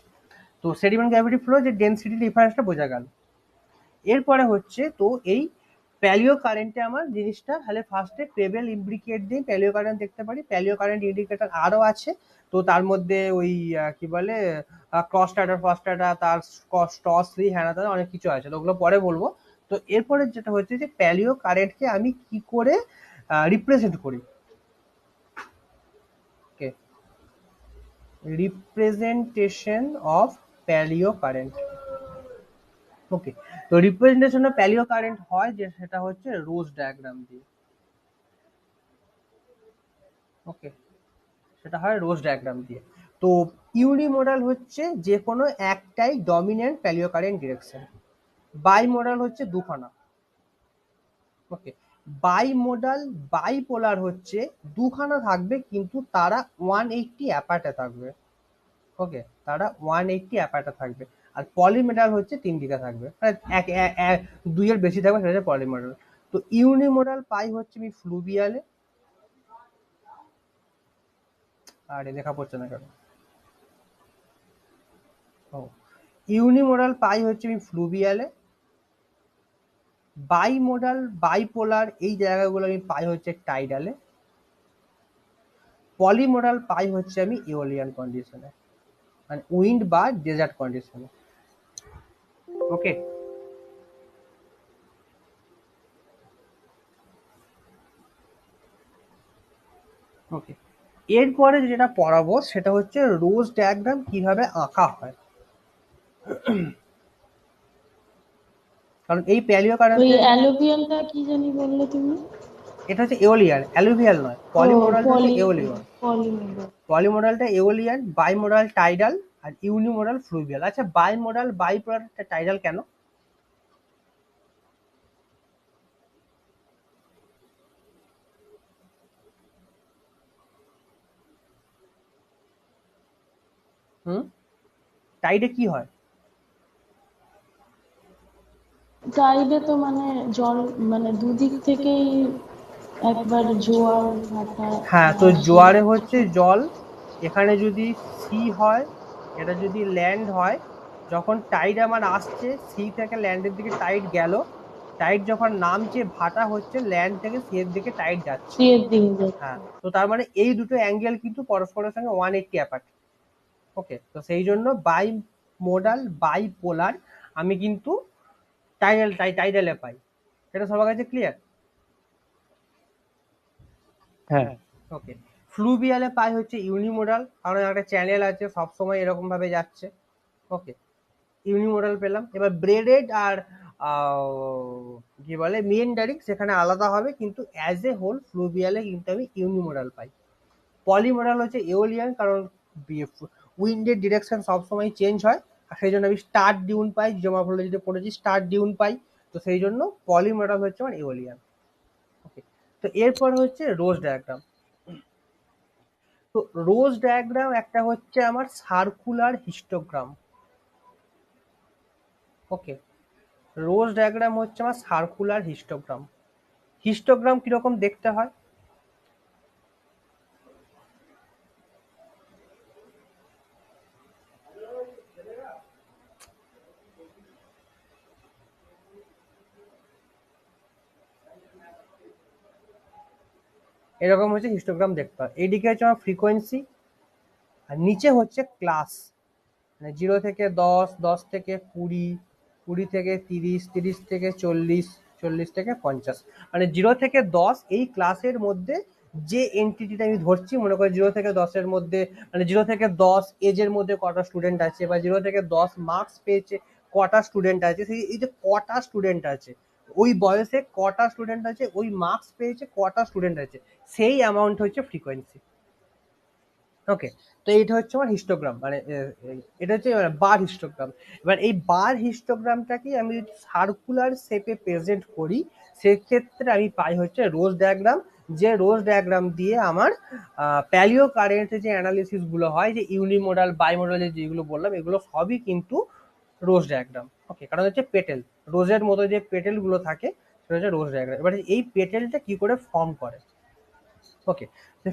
তো সেডিমেন্ট গ্র্যাভিটি ফ্লো যে ডেনসিটি ডিফারেন্সটা বোঝা গেল। এরপরে হচ্ছে তো এই প্যালিও কারেন্টে আমার জিনিসটা, তাহলে ফার্স্টে পেবেল ইমপ্লিকেট দিয়ে প্যালিও কারেন্ট দেখতে পারি। প্যালিও কারেন্ট ইন্ডিকেটর আরও আছে, তো তার মধ্যে ওই কি বলে ক্রস স্টার্টার ফার্স্ট স্টার্টার, তার স্টস ফ্রি, হ্যানা তার অনেক কিছু আছে, তো ওগুলো পরে বলবো। তো এরপরে যেটা হচ্ছে যে প্যালিও কারেন্টকে আমি কি করে রিপ্রেজেন্ট করি। ওকে, রিপ্রেজেন্টেশন অফ প্যালিও কারেন্ট। ওকে, তো রিপ্রেজেন্টেশন অফ প্যালিও কারেন্ট হয় যে সেটা হচ্ছে রোজ ডায়াগ্রাম দিয়ে। ওকে, সেটা হয় রোজ ডায়াগ্রাম দিয়ে। তো ইউনিমোডাল হচ্ছে যে কোনো একটাই dominant paleo current direction, bimodal হচ্ছে দুখানা। ওকে, বাইমোডাল বাইপোলার হচ্ছে দুখানা থাকবে কিন্তু তারা 180 অ্যাপার্টে থাকবে। ওকে, তারা 180 অ্যাপাটা থাকবে। আর পলিমেটাল হচ্ছে 3 দিকে থাকবে, মানে দুইয়ের বেশি থাকবে, সেটা হচ্ছে পলিমেটাল। তো ইউনিমোডাল পাই হচ্ছে আমি ফ্লুভিয়ালে, আরে দেখা পড়ছে না কেন, ও, ইউনিমোডাল পাই হচ্ছে আমি ফ্লুভিয়ালে, বাইমোডাল বাইপোলার এই জায়গাগুলো আমি পাই হচ্ছে টাইডালে, পলিমোডাল পাই হচ্ছে আমি ইওলিয়ান কন্ডিশনে, মানে উইন্ড বা ডেজার্ট কন্ডিশনে। ওকে, ওকে, এরপরে যেটা পড়াবো সেটা হচ্ছে রোজ ডায়াগ্রাম কিভাবে আঁকা হয়। কারণ এই প্যালিও ওই কারেন্টে, অ্যালোভিয়ালটা কি জানি বললে তুমি? এটা হচ্ছে এওলিয়ান, অ্যালুভিয়াল নয়, ও পলিমোডালটা হচ্ছে aeolian. Polymodal. পলিমোডালটা aeolian, bimodal tidal, আর ইউনিমোডাল ফ্লুভিয়াল। আচ্ছা, বাইমোডাল বাইপোলার টাইডাল কেন? হুম, টাইডে কি হয়? টাইডে তো মানে জল, মানে দুদিক থেকেই একবার জোয়ার ভাটা হ্যাঁ, তো আসে। জোয়ারে হচ্ছে জল, এখানে যদি সি হয়, এটা যদি ল্যান্ড হয়, যখন টাইড আমার আসছে সি থেকে ল্যান্ডের দিকে টাইড গেল, টাইড যখন নামছে ভাটা হচ্ছে ল্যান্ড থেকে সি এর দিকে টাইড যাচ্ছে। সিয়ের দিকে যাচ্ছে। হ্যাঁ, তো তার মানে এই দুটো অ্যাঙ্গেল কিন্তু পরস্পরের সঙ্গে 180 অ্যাপার্ট। ওকে, তো সেই জন্য বাই মোডাল বাই পোলার আমি কিন্তু টাইডালে পাই। এটা সবার কাছে ক্লিয়ার? হ্যাঁ। ওকে, ফ্লুভিয়ালে পাই হচ্ছে ইউনিমোডাল, কারণ একটা চ্যানেল আছে সবসময় এরকম ভাবে যাচ্ছে। ওকে, ইউনিমোডাল পেলাম। এবার ব্রেডেড আর কি বলে মেন্ডারিং সেখানে আলাদা হবে, কিন্তু অ্যাজ এ হোল ফ্লুভিয়ালে কিন্তু আমি ইউনিমোডাল পাই। পলিমোডাল হচ্ছে এওলিয়ান, কারণ উইন্ডের ডিরেকশন সবসময় চেঞ্জ হয়, আর সেই জন্য আমি স্টার ডিউন পাই, জিওমরফোলজিতে পড়েছি স্টার ডিউন পাই, তো সেই জন্য পলিমোডাল হচ্ছে আমার এওলিয়ান। ওকে, তো এরপর হচ্ছে রোজ ডায়াগ্রাম। তো রোজ ডায়াগ্রাম একটা হচ্ছে আমার সার্কুলার হিস্টোগ্রাম। ওকে, রোজ ডায়াগ্রাম হচ্ছে আমার সার্কুলার হিস্টোগ্রাম। হিস্টোগ্রাম কিরকম দেখতে হয়? এরকম হচ্ছে হিস্টোগ্রাম দেখতে হয়। এইদিকে হচ্ছে আমার ফ্রিকোয়েন্সি, আর নিচে হচ্ছে ক্লাস, মানে 0 থেকে 10, 10 থেকে 20, 20 থেকে 30, 30 থেকে 40, 40 থেকে 50, মানে 0 থেকে 10 এই ক্লাসের মধ্যে যে এন্টিটিটা আমি ধরছি, মনে করি 0 থেকে 10-এর মধ্যে, মানে 0 থেকে 10 এজের মধ্যে কটা স্টুডেন্ট আছে, বা 0 থেকে 10 মার্কস পেয়েছে কটা স্টুডেন্ট আছে, সেই এই যে কটা স্টুডেন্ট আছে, ওই বয়সে কটা স্টুডেন্ট আছে, ওই মার্কস পেয়েছে কটা স্টুডেন্ট আছে, সেই অ্যামাউন্ট হচ্ছে ফ্রিকোয়েন্সি। ওকে, তো এইটা হচ্ছে আমার হিস্টোগ্রাম, মানে এটা হচ্ছে বার হিস্টোগ্রাম। এবার এই বার হিস্টোগ্রামটাকে আমি যদি সার্কুলার শেপে প্রেজেন্ট করি, সেক্ষেত্রে আমি পাই হচ্ছে রোজ ডায়াগ্রাম, যে রোজ ডায়াগ্রাম দিয়ে আমার প্যালিও কারেন্টের যে অ্যানালিসিস গুলো হয়, যে ইউনিমোডাল বাইমোডাল যেগুলো বললাম, এগুলো সবই কিন্তু রোজ ডায়াগ্রাম। ওকে, কারণ হচ্ছে পেটেল, রোজের মতো যে পেটেল গুলো থাকে সেটা হচ্ছে রোজ ডায়াগ্রাম। এবার এই পেটেলটা কি করে ফর্ম করে? ওকে,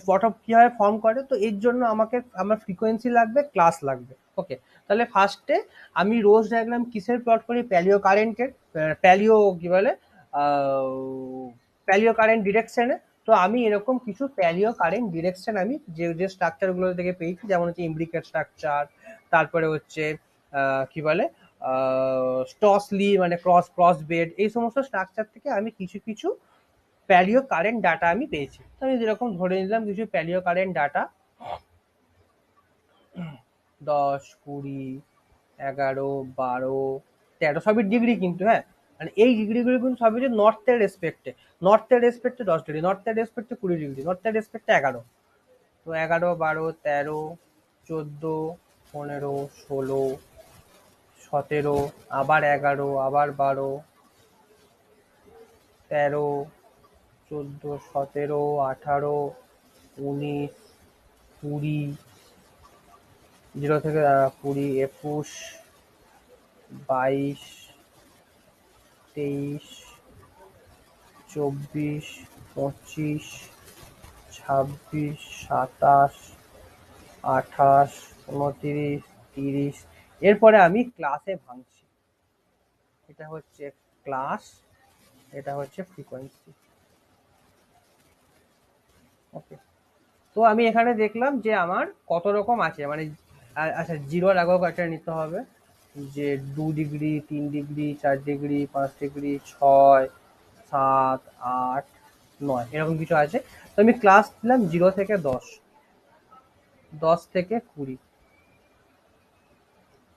ফটো কিভাবে ফর্ম করে, তো এর জন্য আমাকে আমার ফ্রিকোয়েন্সি লাগবে, ক্লাস লাগবে। ওকে, তাহলে ফার্স্টে আমি রোজ ডায়াগ্রাম কিসের প্লট করি? প্যালিও কারেন্টের, প্যালিও কি বলে প্যালিও কারেন্ট ডিরেকশনে। তো আমি এরকম কিছু প্যালিও কারেন্ট ডিরেকশন আমি যে যে স্ট্রাকচারগুলো থেকে পেয়েছি, যেমন হচ্ছে ইমব্রিকেট স্ট্রাকচার, তারপরে হচ্ছে কি বলে স্টসলি, মানে ক্রস ক্রস বেড, এই সমস্ত স্ট্রাকচার থেকে আমি কিছু কিছু প্যালিও কারেন্ট ডাটা আমি পেয়েছি। তো আমি যেরকম ধরে নিলাম কিছু প্যালিও কারেন্ট ডাটা, 10, 20, 11, 12, 13 সবই ডিগ্রি কিন্তু, হ্যাঁ, মানে এই ডিগ্রিগুলো কিন্তু সবই যে নর্থের রেসপেক্টে, নর্থের রেসপেক্টে 10 ডিগ্রি, নর্থের রেসপেক্টে 20 ডিগ্রি, নর্থের রেসপেক্টে 11, তো 11, 12, 13, 14, 15, 16, 17, আবার 11, আবার 12, 13, 14, 17, 18, 19, 20, 0 থেকে 20, 21, 22, 23, 24, 25, 26, 27, 28, 29, 30। এরপরে আমি ক্লাসে ভাঙছি। এটা হচ্ছে ক্লাস, এটা হচ্ছে ফ্রিকোয়েন্সি। ওকে, তো আমি এখানে দেখলাম যে আমার কত রকম আছে, মানে আচ্ছা জিরোর আগেও একটা নিতে হবে, যে 2 ডিগ্রি, 3 ডিগ্রি, 4 ডিগ্রি, 5 ডিগ্রি, 6, 7, 8, 9 এরকম কিছু আছে। তো আমি ক্লাস দিলাম 0 থেকে 10, 10 থেকে 20,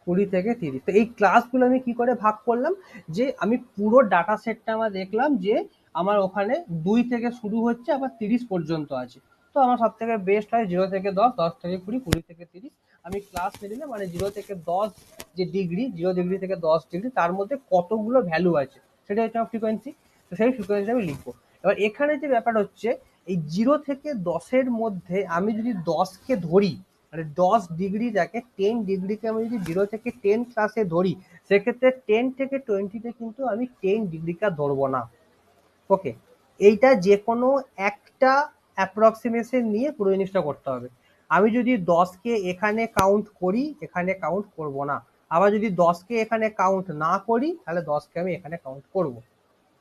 20 থেকে 30। তো এই ক্লাসগুলো আমি কি করে ভাগ করলাম, যে আমি পুরো ডাটা সেটটা আমার দেখলাম যে আমার ওখানে 2 থেকে শুরু হচ্ছে আবার 30 পর্যন্ত আছে। তো আমার সব থেকে বেস্ট হয় 0 থেকে 10, 10 থেকে 20, 20 থেকে 30। আমি ক্লাস নিয়ে নিলাম, মানে 0 থেকে 10 যে ডিগ্রি, 0 ডিগ্রি থেকে 10 ডিগ্রি, তার মধ্যে কতগুলো ভ্যালু আছে সেটা হচ্ছে আমার ফ্রিকোয়েন্সি। তো সেই ফ্রিকোয়েন্সি আমি লিখবো। এবার এখানে যে ব্যাপার হচ্ছে, এই 0 থেকে 10-এর মধ্যে আমি যদি 10কে ধরি, মানে 10 ডিগ্রিটাকে, 10 ডিগ্রিকে আমি যদি 0 থেকে 10 ক্লাসে ধরি, সেক্ষেত্রে 10 থেকে 20-তে কিন্তু আমি 10 ডিগ্রিটা ধরবো না। ওকে, এইটা যে কোনো একটা অ্যাপ্রক্সিমেশন নিয়ে পুরো জিনিসটা করতে হবে। আমি যদি 10কে এখানে কাউন্ট করি, এখানে কাউন্ট করব না। আবার যদি 10কে এখানে কাউন্ট না করি, তাহলে 10কে আমি এখানে কাউন্ট করব,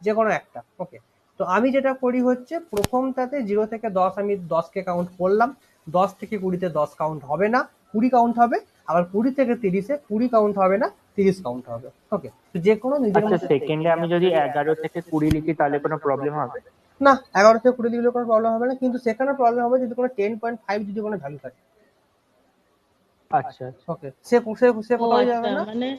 যে কোনো একটা। ওকে, তো আমি যেটা করি হচ্ছে, প্রথমটাতে 0 থেকে 10 আমি 10কে কাউন্ট করলাম, 10 থেকে 20-তে 10 কাউন্ট হবে না, 20 কাউন্ট হবে। আবার 20 থেকে 30-এ 20 কাউন্ট হবে না, 30 কাউন্ট হবে। ওকে, তো যে কোনো নিজের আচ্ছা, মতো। সেকেন্ডে আমি যদি 11 থেকে 20 লিখি তাহলে কোনো প্রবলেম হবে? না, 11 থেকে 20 দিলে কোনো প্রবলেম হবে না, কিন্তু সেখানে প্রবলেম হবে যদি কোনো 10.5 যদি কোনো ভ্যালু থাকে। আচ্ছা আচ্ছা। ওকে, সে সে সে ও কোথাও যাবে আচ্ছা, না। মানে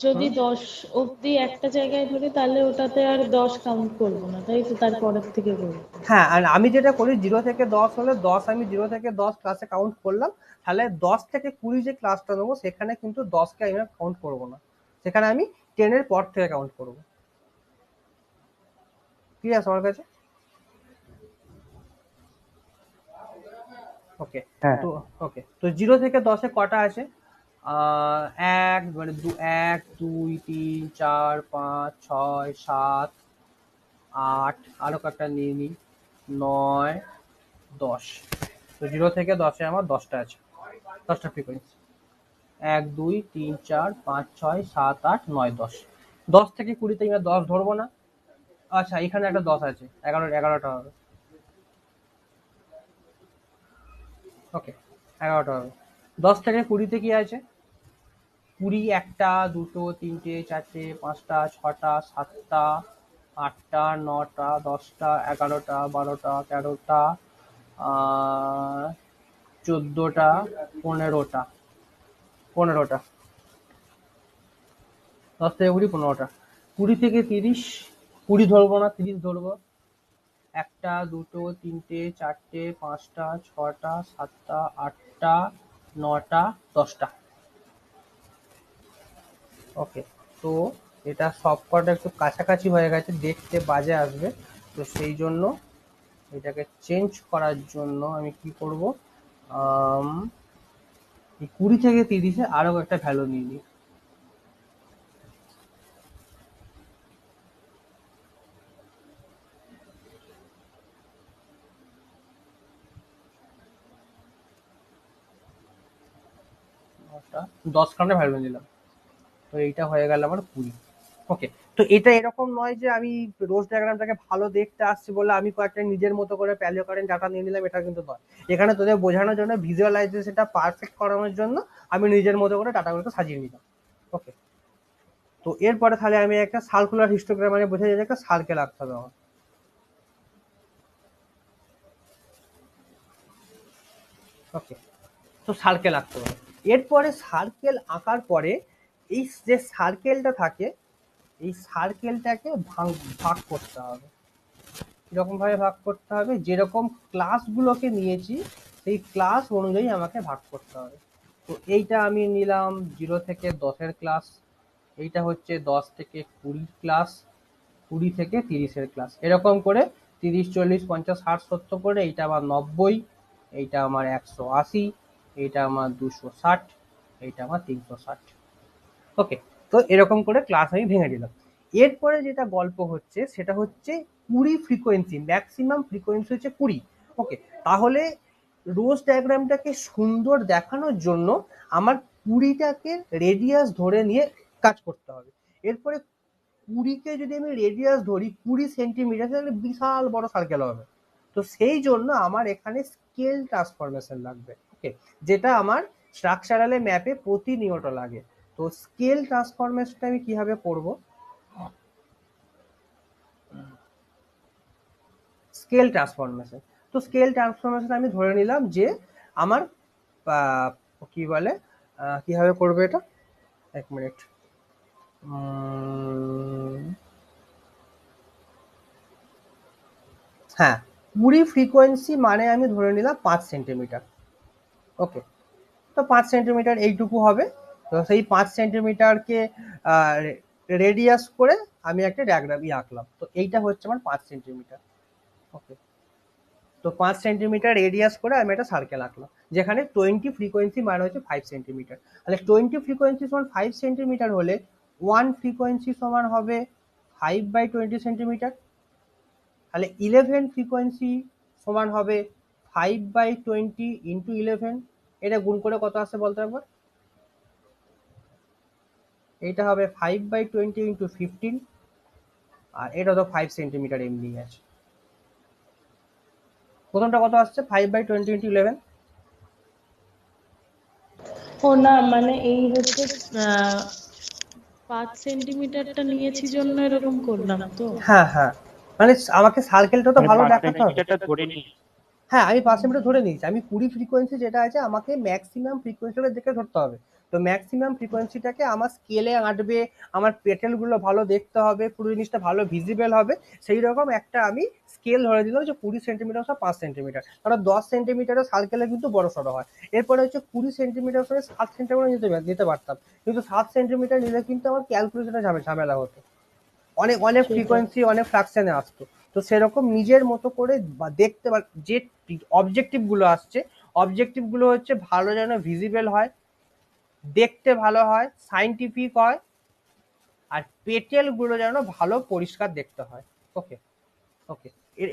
যদি 10 অব্দি একটা জায়গায় ধরি তাহলে ওটাতে আর 10 কাউন্ট করবো না, তাই তো? তারপরের থেকে করবো। হ্যাঁ, আর আমি যেটা করি 0 থেকে 10 হলে 10, আমি 0 থেকে 10 ক্লাসে কাউন্ট করলাম, তাহলে 10 থেকে 20 যে ক্লাসটা নেবো সেখানে কিন্তু 10কে আমি কাউন্ট করবো না, সেখানে আমি 10-এর পর থেকে কাউন্ট করবো। ঠিক আছে আমার কাছে? ওকে, হ্যাঁ। তো ওকে, তো 0 থেকে 10-এ কটা আছে? এক, মানে 1, 2, 3, 4, 5, 6, 7, 8, আরো কয়েকটা নিয়ে নিই, 9, 10। তো 0 থেকে 10-এ আমার 10টা আছে, 10টা ফ্রিকোয়েন্সি। 1, 2, 3, 4, 5, 6, 7, 8, 9, 10। 10 থেকে 20-তে আমি 10 ধরবো না। আচ্ছা, এখানে একটা 10 আছে, 11টা হবে। ওকে, 11টা হবে। 10 থেকে 20-তে কি আছে? 20 একটা, দুটো, তিনটে, চারটে, 5টা, 6টা, 7টা, 8টা, 9টা, 10টা, 11টা, 12টা, 13টা, 14টা, 15টা, 15টা। 10 থেকে 20, 15টা। 20 থেকে 30, 20 ধরবো না, 30 ধরবো। একটা, দুটো, তিনটে, চারটে, 5টা, 6টা, 7টা, 8টা, 9টা, 10টা। ওকে, তো এটা সবকটা একটু কাছাকাছি হয়ে গেছে, দেখতে বাজে আসবে। তো সেই জন্য এটাকে চেঞ্জ করার জন্য আমি কি করব, এই 20 থেকে 30-এ আরো একটা ভ্যালু নিয়ে নিই। একটা 10 খানা ভ্যালু নিলাম, তো এইটা হয়ে গেল আমার 20। ওকে, তো এটা এরকম নয় যে আমি রোজ ডায়াগ্রামটাকে ভালো দেখতে আসছি বলে আমি কয়েকটা নিজের মতো করে প্যালিও কারেন্ট ডাটা নিয়ে নিলাম, এটা কিন্তু নয়। এখানে তোদের বোঝানোর জন্য, ভিজুয়ালাইজেশনটা পারফেক্ট করানোর জন্য আমি নিজের মতো করে ডাটাগুলোকে সাজিয়ে নিলাম। ওকে, তো এরপরে তাহলে আমি একটা সার্কুলার হিস্টোগ্রাম, মানে বোঝা যায় একটা সার্কেল আঁকতে হবে আমার। ওকে, তো সার্কেল আঁকতে হবে। এরপরে সার্কেল আঁকার পরে এই যে সার্কেলটা থাকে, এই সার্কেলটাকে ভাগ করতে হবে। কিরকম ভাবে ভাগ করতে হবে? যেরকম ক্লাসগুলোকে নিয়েছি সেই ক্লাস অনুযায়ী আমাকে ভাগ করতে হবে। তো এইটা আমি নিলাম 0 থেকে 10-এর ক্লাস, এইটা হচ্ছে 10 থেকে 20 ক্লাস, 20 থেকে 30-এর ক্লাস, এরকম করে 30, 40, 50, 60, 70 করে। এইটা আমার 90, এইটা আমার 180, এইটা আমার 260, এইটা আমার 360। ওকে, তো এরকম করে ক্লাস আমি ভেঙে দিলাম। এরপরে যেটা গল্প হচ্ছে সেটা হচ্ছে 20 ফ্রিকোয়েন্সি, ম্যাক্সিমাম ফ্রিকোয়েন্সি হচ্ছে 20। ওকে, তাহলে রোজ ডায়াগ্রামটাকে সুন্দর দেখানোর জন্য আমার 20টাকে রেডিয়াস ধরে নিয়ে কাজ করতে হবে। এরপরে 20কে যদি আমি রেডিয়াস ধরি 20 সেন্টিমিটার, তাহলে বিশাল বড় সার্কেল হবে। তো সেই জন্য আমার এখানে স্কেল ট্রান্সফরমেশন লাগবে। ওকে, যেটা আমার স্ট্রাকচারালে ম্যাপে প্রতিনিয়ত লাগে। তো স্কেল ট্রান্সফরমেশনটা আমি কিভাবে করব? স্কেল ট্রান্সফরমেশন, তো স্কেল ট্রান্সফরমেশন আমি ধরে নিলাম যে আমার কি বলে, কিভাবে করবে এটা, এক মিনিট। হ্যাঁ, 20 ফ্রিকোয়েন্সি মানে আমি ধরে নিলাম 5 সেন্টিমিটার। ওকে, তো 5 সেন্টিমিটার এইটুকু হবে। তো সেই 5 সেন্টিমিটারকে রেডিয়াস করে আমি একটা ডায়াগ্রাম আঁকলাম। তো এইটা হচ্ছে আমার 5 সেন্টিমিটার। ওকে, তো 5 সেন্টিমিটার রেডিয়াস করে আমি একটা সার্কেল আঁকলাম, যেখানে 20 ফ্রিকোয়েন্সি মানে হচ্ছে 5 সেন্টিমিটার। তাহলে 20 ফ্রিকোয়েন্সি সমান 5 সেন্টিমিটার হলে 1 ফ্রিকোয়েন্সি সমান হবে 5/20 সেন্টিমিটার। তাহলে 11 ফ্রিকোয়েন্সি সমান হবে 5/20 ইন্টু 11। এটা গুণ করে কত আসছে বলতে একবার? এটা হবে 5/20 ইন্টু 15, আর এটা তো 5 সেন্টিমিটার এমনি আছে। প্রথমটা কত আসছে? 5/20 ইন্টু 11। ও না, মানে এই হচ্ছে 5 সেন্টিমিটারটা নিয়েছি জন্য এরকম করলাম তো। হ্যাঁ হ্যাঁ, মানে আমাকে সার্কেলটা তো মানে ভালো 5 দেখাতে হবে। সেন্টিমিটারটা ধরে নিই। হ্যাঁ, আমি 5 সেন্টিমিটার ধরে নিয়েছি। আমি 20 ফ্রিকোয়েন্সি যেটা আছে আমাকে ম্যাক্সিমাম ফ্রিকোয়েন্সিটা দেখে ধরতে হবে। তো ম্যাক্সিমাম ফ্রিকোয়েন্সিটাকে আমার স্কেলে আঁটবে, আমার পেটেলগুলো ভালো দেখতে হবে, পুরো জিনিসটা ভালো ভিজিবল হবে। সেই রকম একটা আমি স্কেল ধরে দিলাম যে 20 সেন্টিমিটার সব 5 সেন্টিমিটার। কারণ 10 সেন্টিমিটারের সার্কেলে কিন্তু বড় সড়ো হয়। এরপরে হচ্ছে 20 সেন্টিমিটার করে 7 সেন্টিমিটার নিতে পারতাম, কিন্তু 7 সেন্টিমিটার নিলে কিন্তু আমার ক্যালকুলেশনে ঝামেলা হতো, অনেক অনেক সেটাই। ফ্রিকোয়েন্সি অনেক ফ্র্যাকশনে আসতো। তো সেরকম নিজের মতো করে দেখতে যে অবজেক্টিভ গুলো আসছে, অবজেক্টিভ গুলো হচ্ছে ভালো যেন ভিজিবল হয়, দেখতে ভালো হয়, সাইন্টিফিক হয়, আর পেটেল গুলো যেন ভালো পরিষ্কার দেখতে হয়। ওকে ওকে,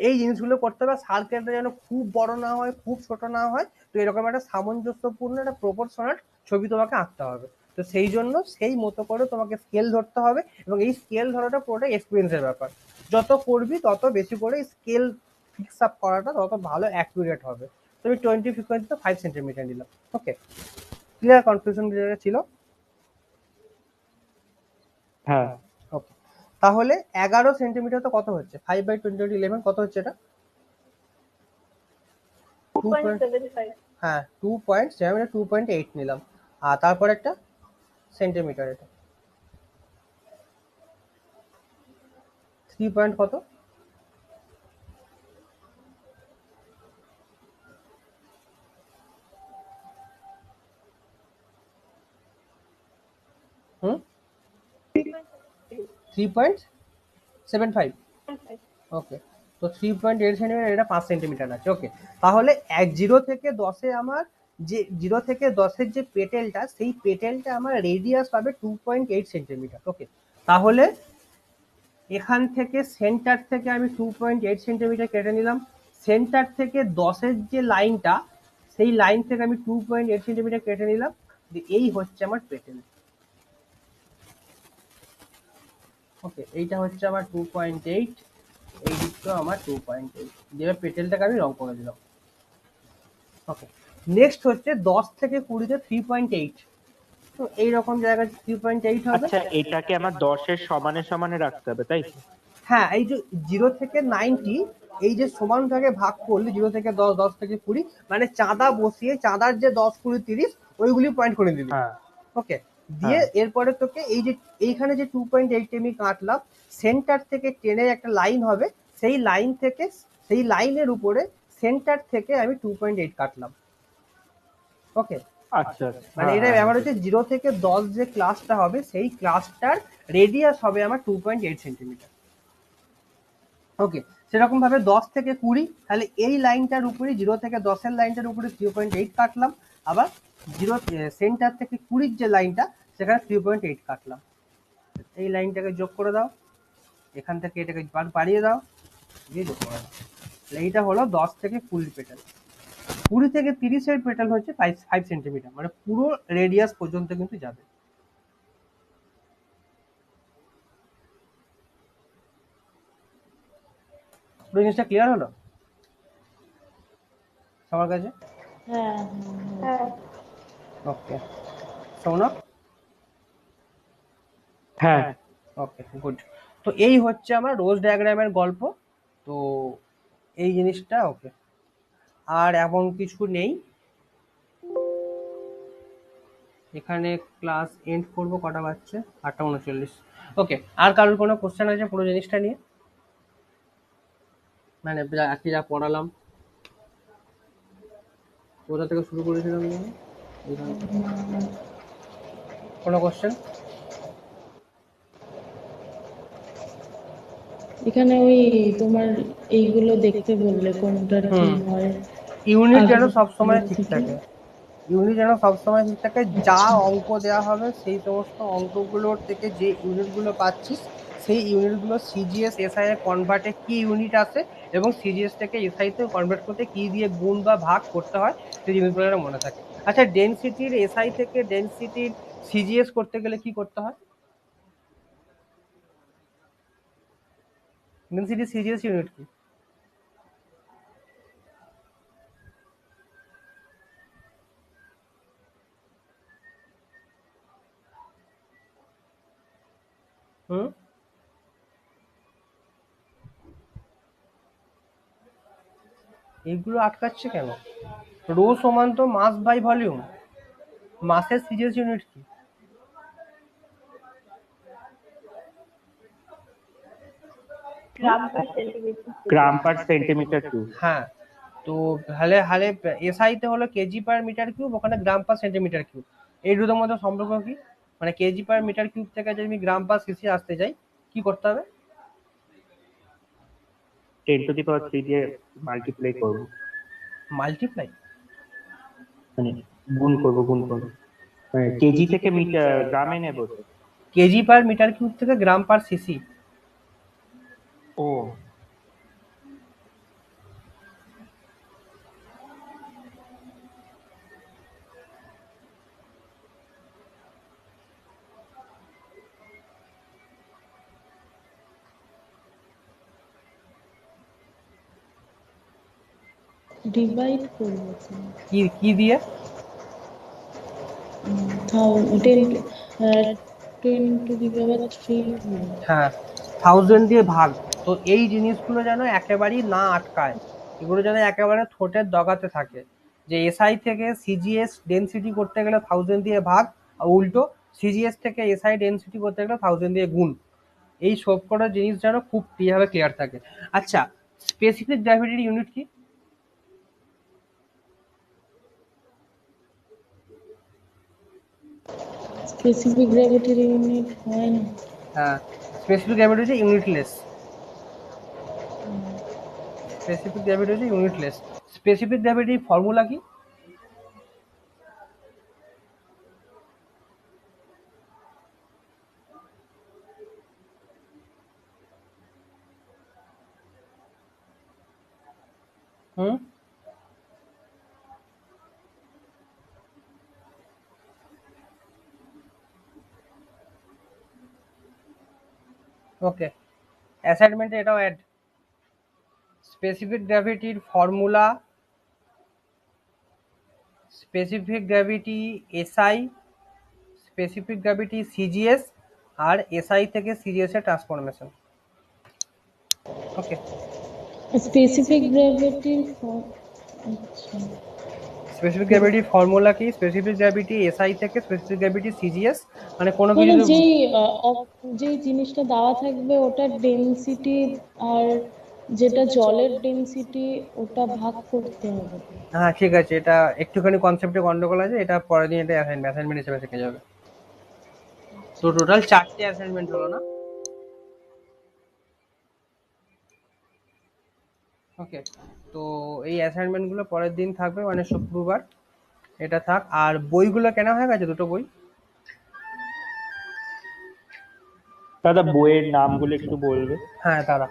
এই জিনিসগুলো করতে হবে। সার্কেলটা যেন খুব বড় না হয়, খুব ছোট না হয়। তো এরকম একটা সামঞ্জস্যপূর্ণ একটা প্রপোর্শনাল ছবি তোমাকে আঁকতে হবে। তো সেই জন্য সেই মতো করে তোমাকে স্কেল ধরতে হবে, এবং এই স্কেল ধরাটা পুরোটা এক্সপিরিয়েন্সের ব্যাপার। যত করবি তত বেশি করে স্কেল ফিক্স আপ করাটা তত ভালো অ্যাকুরেট হবে। তুমি 20 ফ্রিকোয়েন্সিতে 5 সেন্টিমিটার নিলাম। ওকে, ক্লিয়ার? কনফিউশন ছিল? হ্যাঁ, ওকে, তাহলে 11 সেন্টিমিটার তো কত হচ্ছে? 5/20 11 কত হচ্ছে এটা? 2.75। হ্যাঁ, 2.7, 2.8 নিলাম। আর তারপর একটা সেন্টিমিটার, এটা 3 পয়েন্ট কত? হুম, 3.75। ওকে, তো 3.8 সেন্টিমিটার, এটা 5 সেন্টিমিটার আছে। ওকে, তাহলে 0 থেকে 10-এ আমার যে 0 থেকে 10-এর যে পেটেলটা, সেই পেটেলটা আমার রেডিয়াস পাবে 2.8 সেন্টিমিটার। ওকে, তাহলে এখান থেকে সেন্টার থেকে আমি 2.8 সেন্টিমিটার কেটে নিলাম। সেন্টার থেকে 10-এর যে লাইনটা, সেই লাইন থেকে আমি 2.8 সেন্টিমিটার কেটে নিলাম। এই হচ্ছে আমার পেটেল। ওকে, এইটা হচ্ছে আমার 2.8, এই দিকটা আমার 2.8, দিয়ে পেটেলটাকে আমি রং করে দিলাম। ওকে, নেক্সট হচ্ছে 10 থেকে 20-তে 3.8। তো এইরকম জায়গায় 3.8 হবে। আচ্ছা, এটাকে আমার 10-এর সমানে সমানে রাখতে হবে, তাই তো? হ্যাঁ, এই যে 0 থেকে 90, এই যে সমান ভাগে ভাগ করলে 0 থেকে 10, 10 থেকে 20, মানে চাঁদা বসিয়ে চাঁদার যে 10, 20, 30 ওইগুলি পয়েন্ট করে দিবি। হ্যাঁ ওকে, দিয়ে হ্যাঁ, এরপরে তোকে এই যে এইখানে যে 2.8 আমি কাটলাম, সেন্টার থেকে টেনে একটা লাইন হবে, সেই লাইন থেকে সেই লাইনের উপরে সেন্টার থেকে আমি 2.8 কাটলাম। ওকে, আচ্ছা মানে হ্যাঁ এটা হ্যাঁ আমার হ্যাঁ, হচ্ছে 0 থেকে 10 যে ক্লাসটা হবে, সেই ক্লাসটার রেডিয়াস হবে আমার 2.8 সেন্টিমিটার। ওকে, সেরকম ভাবে 10 থেকে 20, তাহলে এই লাইনটার উপরে 0 থেকে 10-এর লাইনটার উপরে 3.8 কাটলাম। আবার 0 সেন্টার থেকে 20 যে লাইনটা সেখানে 3.8 কাটলাম। এই লাইনটাকে যোগ করে দাও, এখান থেকে এটাকে বাড়িয়ে দাও, দিয়ে যোগ করে দাও। এইটা হলো 10 থেকে 20 পেটাল। 20 থেকে 30 পেটাল হচ্ছে 5 সেন্টিমিটার, মানে পুরো রেডিয়াস পর্যন্ত কিন্তু যাবে। পুরো জিনিসটা ক্লিয়ার হলো সবার কাছে? হ্যাঁ হ্যাঁ হ্যাঁ। ওকে, শোনো। হ্যাঁ। ওকে, গুড। তো এই হচ্ছে আমার রোজ ডায়াগ্রামের গল্প। তো এই জিনিসটা ওকে, আর এমন কিছু নেই। এখানে ক্লাস এন্ড করবো, কটা বাজছে? 8:39। ওকে, আর কারোর কোনো কোশ্চেন আছে পুরো জিনিসটা নিয়ে, মানে আজকে যা পড়ালাম কোথা থেকে শুরু করেছিলাম জানো? এইখান থেকে। কোনো কোশ্চেন? এখানে ওই তোমার এইগুলো দেখতে বললে কোনটার কি হুম, হয় ইউনিট যেন আগের সবসময় ইয়ে ঠিক থেকে। থাকে। ইউনিট যেন সবসময় ঠিক থাকে। যা আচ্ছা অঙ্ক দেওয়া হবে সেই সমস্ত অঙ্কগুলোর থেকে যে ইউনিটগুলো পাচ্ছিস সেই ইউনিটগুলো সিজিএস এসআই এ কনভার্টে কি ইউনিট আসে এবং সিজিএস থেকে এসআই তে কনভার্ট করতে কি দিয়ে গুণ বা ভাগ করতে হয় সেই জিনিসগুলো যেন মনে থাকে। আচ্ছা, ডেনসিটির এসআই থেকে ডেনসিটির সিজিএস করতে গেলে কি করতে হয়? ডেনসিটি সিজিএস ইউনিট কি? হুম, এইগুলো আটকাচ্ছে কেন? রো সমান তো মাস বাই ভলিউম। মাসের সিজিএস ইউনিট কি? গ্রাম পার সেন্টিমিটার। গ্রাম পার সেন্টিমিটার কিউব। হ্যাঁ, তো হালে হালে এসআই তে হলো কেজি পার মিটার কিউব, ওখানে গ্রাম পার সেন্টিমিটার কিউব। এই দুটোর মধ্যে সম্পর্ক কি? মানে কেজি পার মিটার কিউব থেকে যদি আমি গ্রাম পার সিসি আসতে যাই কি করতে হবে? 10⁻³ দিয়ে মাল্টিপ্লাই করবো, মাল্টিপ্লাই? মানে গুণ করবো, মানে কেজি থেকে মিটার গ্রামে নেবো তো। কেজি পার মিটার কিউব থেকে গ্রাম পার সিসি? ও, ডিভাইড করবো কি কি দিয়ে? 10 to the power 3 হ্যাঁ, 1000 দিয়ে ভাগ। তো এই জিনিসগুলো যেন একেবারেই না আটকায়, এগুলো যেন একেবারে ঠোঁটের ডগাতে থাকে। যে এসআই থেকে সিজিএস ডেনসিটি করতে গেলে 1000 দিয়ে ভাগ, আর উল্টো সিজিএস থেকে এসআই ডেনসিটি করতে গেলে 1000 দিয়ে গুণ। এই সব কটা জিনিস যেন খুব ক্লিয়ারভাবে ক্লিয়ার থাকে। আচ্ছা, স্পেসিফিক গ্র্যাভিটির ইউনিট কি? স্পেসিফিক গ্র্যাভিটির ইউনিট হয় না। হ্যাঁ, স্পেসিফিক গ্র্যাভিটি হচ্ছে ইউনিটলেস। স্পেসিফিক গ্র্যাভিটি হচ্ছে ইউনিটলেস। স্পেসিফিক গ্র্যাভিটির ফর্মুলা কি? হুম, ওকে, অ্যাসাইনমেন্টে এটাও অ্যাড। স্পেসিফিক গ্র্যাভিটির formula, specific gravity SI, specific gravity CGS, আর এসআই থেকে সিজিএস এর ট্রান্সফরমেশন। ওকে, স্পেসিফিক গ্র্যাভিটির আচ্ছা স্পেসিফিক গ্র্যাভিটির ফর্মুলা কি? স্পেসিফিক গ্র্যাভিটি এসআই থেকে স্পেসিফিক গ্র্যাভিটি সিজিএস, মানে কোনো মানে কিছু। যেই জিনিসটা দেওয়া থাকবে ওটার ডেনসিটি আর যেটা জলের ডেনসিটি ওটা ভাগ করতে হবে। হ্যাঁ ঠিক আছে, এটা একটুখানি কনসেপ্টে গন্ডগোল আছে, এটা পরের দিন এটা অ্যাসাইনমেন্ট হিসেবে থেকে যাবে। তো টোটাল 4টে অ্যাসাইনমেন্ট হলো না? ওকে, তো এই অ্যাসাইনমেন্টগুলো পরের দিন থাকবে, মানে শুক্রবার। এটা থাক। আর বইগুলো কেনা হয়ে গেছে, দুটো বই? দাদা বইয়ের নামগুলো একটু বলবে? হ্যাঁ দাঁড়া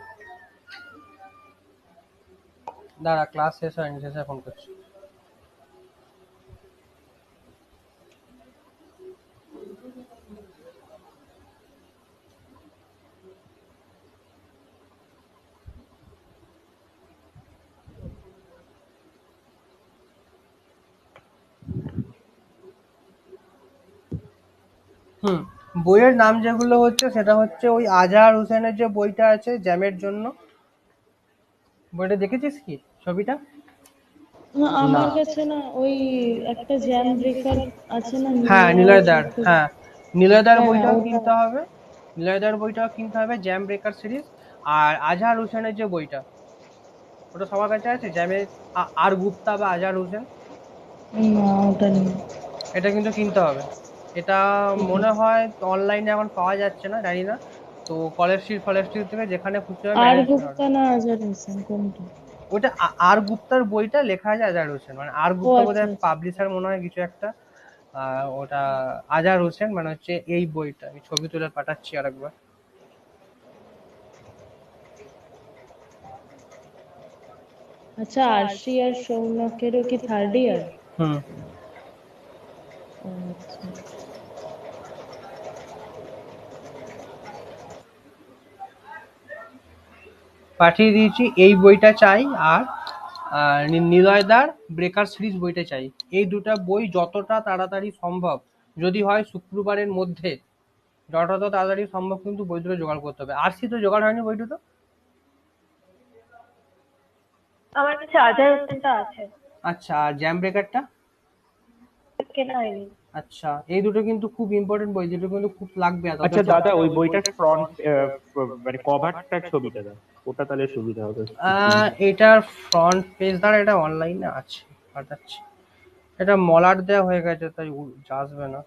দাঁড়া, ক্লাস শেষ হয়নি, শেষে ফোন করছি। হুম, বইয়ের নাম যেগুলো হচ্ছে সেটা হচ্ছে ওই আজহার হোসেনের যে বইটা আছে জ্যামের জন্য, বইটা দেখেছিস কি ছবিটা? না, না। আমার কাছে না ওই একটা জ্যাম ব্রেকার আছে না, হ্যাঁ নীলার নিলয়দার, সাথে। হ্যাঁ নিলয়দার হ্যাঁ বইটাও ওটা। কিনতে হবে। নিলয়দার বইটাও কিনতে হবে, জ্যাম ব্রেকার সিরিজ। আর আজহার হোসেনের যে বইটা, ওটা সবার কাছে আছে, জ্যামের আর গুপ্তা বা আজহার হোসেন, না, ওটা নেই। এটা কিন্তু কিনতে হবে। এটা ঠিক মনে আছে। হয় অনলাইনে এখন পাওয়া যাচ্ছে না, জানি না। তো কলেজ স্ট্রিট ফলেজ স্ট্রিট থেকে যেখানে খুশি হবে আর ম্যানেজ করে order। গুপ্তা না আজহার হোসেন কোনটা? ওটা আর গুপ্তার বইটা লেখা আছে আজহার হোসেন, মানে আর ও গুপ্তা আচ্ছা বোধহয় আচ্ছা। পাবলিশার মনে হয় কিছু একটা। ওটা আজহার হোসেন মানে হচ্ছে এই বইটা, আমি ছবি তুলে পাঠাচ্ছি আরেকবার। আচ্ছা, আরশি আর সৌনকেরও কি থার্ড ইয়ার? হুম, আচ্ছা। পাঠিয়ে দিয়েছি, এই বইটা চাই। আর নিলয়দার ব্রেকার সিরিজ বইটা চাই। এই দুটো বই যতটা তাড়াতাড়ি সম্ভব, যদি হয় শুক্রবারের মধ্যে, যতটা তাড়াতাড়ি সম্ভব কিন্তু বই দুটো জোগাড় করতে হবে। আরসি তো জোগাড় হয়নি বই দুটো? আমার কাছে আজহার হোসেনটা আছে, আচ্ছা, আর জ্যাম ব্রেকারটা? কেনা হয়নি। আচ্ছা, এই দুটো কিন্তু খুব ইম্পর্টেন্ট বই, যেটা কিন্তু খুব লাগবে। আর আচ্ছা অথচ দাদা, ওই বইটার ফ্রন্ট মানে কভারটার ছবিটা দাও, ওটা তাহলে সুবিধা হবে। এটার ফ্রন্ট পেজ দ্বারা এটা অনলাইনে আছে, পাঠাচ্ছি। এটা মলাট দেওয়া হয়ে গেছে, তাই আসবে না।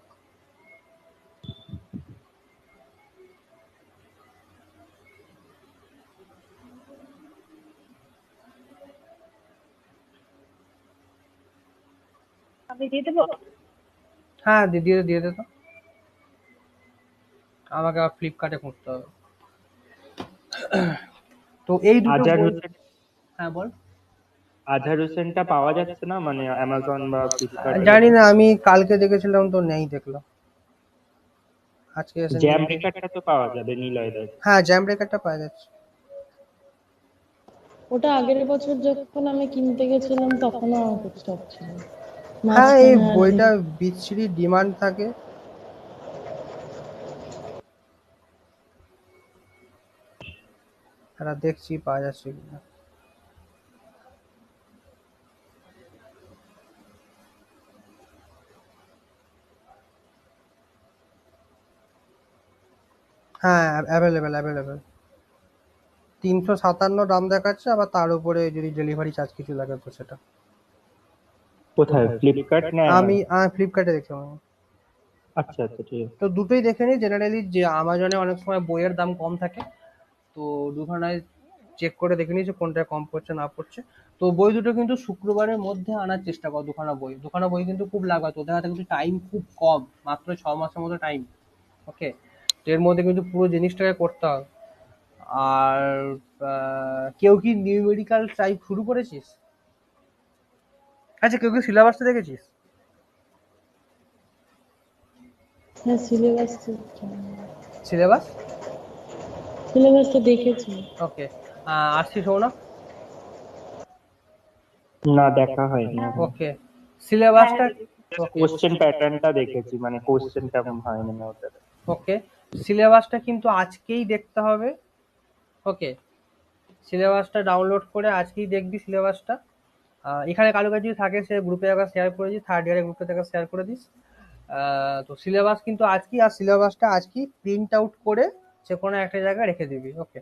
আমি দিয়ে দেবো? হ্যাঁ দিয়ে দে তো, আমাকে আবার ফ্লিপকার্টে খুঁজতে হবে। তো এই দুটো আজহার বই। হোসেন, হ্যাঁ বল। আজহার হোসেনটা পাওয়া যাচ্ছে না মানে অ্যামাজন বা ফ্লিপকার্টে? জানি না, আমি কালকে দেখেছিলাম তো নেই, দেখলাম আজকে এসে নিয়ে। জ্যাম ব্রেকারটা তো পাওয়া যাবে নিলয়দার। হ্যাঁ জ্যাম ব্রেকারটা পাওয়া যাচ্ছে। ওটা আগের বছর যখন আমি কিনতে গেছিলাম তখনও আমার স্টক ছিল, হ্যাঁ এই মাঝখানে আর বইটা দেখি। বিচ্ছিরি ডিমান্ড থাকে। তারা দেখছি পাওয়া যাচ্ছে কিনা। হ্যাঁ অ্যাভেলেবেল। 357 দাম দেখাচ্ছে, আবার তার উপরে যদি ডেলিভারি চার্জ কিছু লাগে তো সেটা। কোথায়, ফ্লিপকার্ট না আমি অ্যামাজন? ফ্লিপকার্টে দেখলাম আমি। আচ্ছা আচ্ছা, ঠিক আছে। তো দুটোই দেখে নিই জেনারেলি, যে আমাজনে অনেক সময় বইয়ের দাম কম থাকে, তো দুখানায় চেক করে দেখে নিই যে কোনটা কম পড়ছে না পড়ছে। তো বই দুটো কিন্তু শুক্রবারের মধ্যে আনার চেষ্টা কর, দুখানা বই কিন্তু খুব লাগবে, তোদের হাতে কিন্তু টাইম খুব কম, মাত্র 6 মাসের মতো টাইম। ওকে, তো এর মধ্যে কিন্তু পুরো জিনিসটাকে করতে হবে। আর কেউ কি নিউমেরিক্যাল ট্রাই শুরু করেছিস? আচ্ছা, কেউ কি সিলেবাসটা দেখেছিস? হ্যাঁ, সিলেবাস? সিলেবাসটা দেখেছি। ওকে। আসছি সৌনক। না, দেখা হয়নি এখন। ওকে, হ্যাঁ সিলেবাসটা। দিদি। ওকে। কোশ্চেন প্যাটার্নটা দেখেছি, মানে কোশ্চেন কেমন হয় মানে ওটা। ওকে, সিলেবাসটা কিন্তু আজকেই দেখতে হবে। ওকে, সিলেবাসটা ডাউনলোড করে আজকেই দেখবি সিলেবাসটা। এখানে কারো কাছে যদি থাকে সে গ্রুপে একবার শেয়ার করে দিস, থার্ড ইয়ারের গ্রুপে থেকে শেয়ার করে দিস। তো সিলেবাস কিন্তু আজকেই, আর সিলেবাসটা আজকেই প্রিন্ট আউট করে যে কোনো একটা জায়গায় রেখে দিবি। ওকে,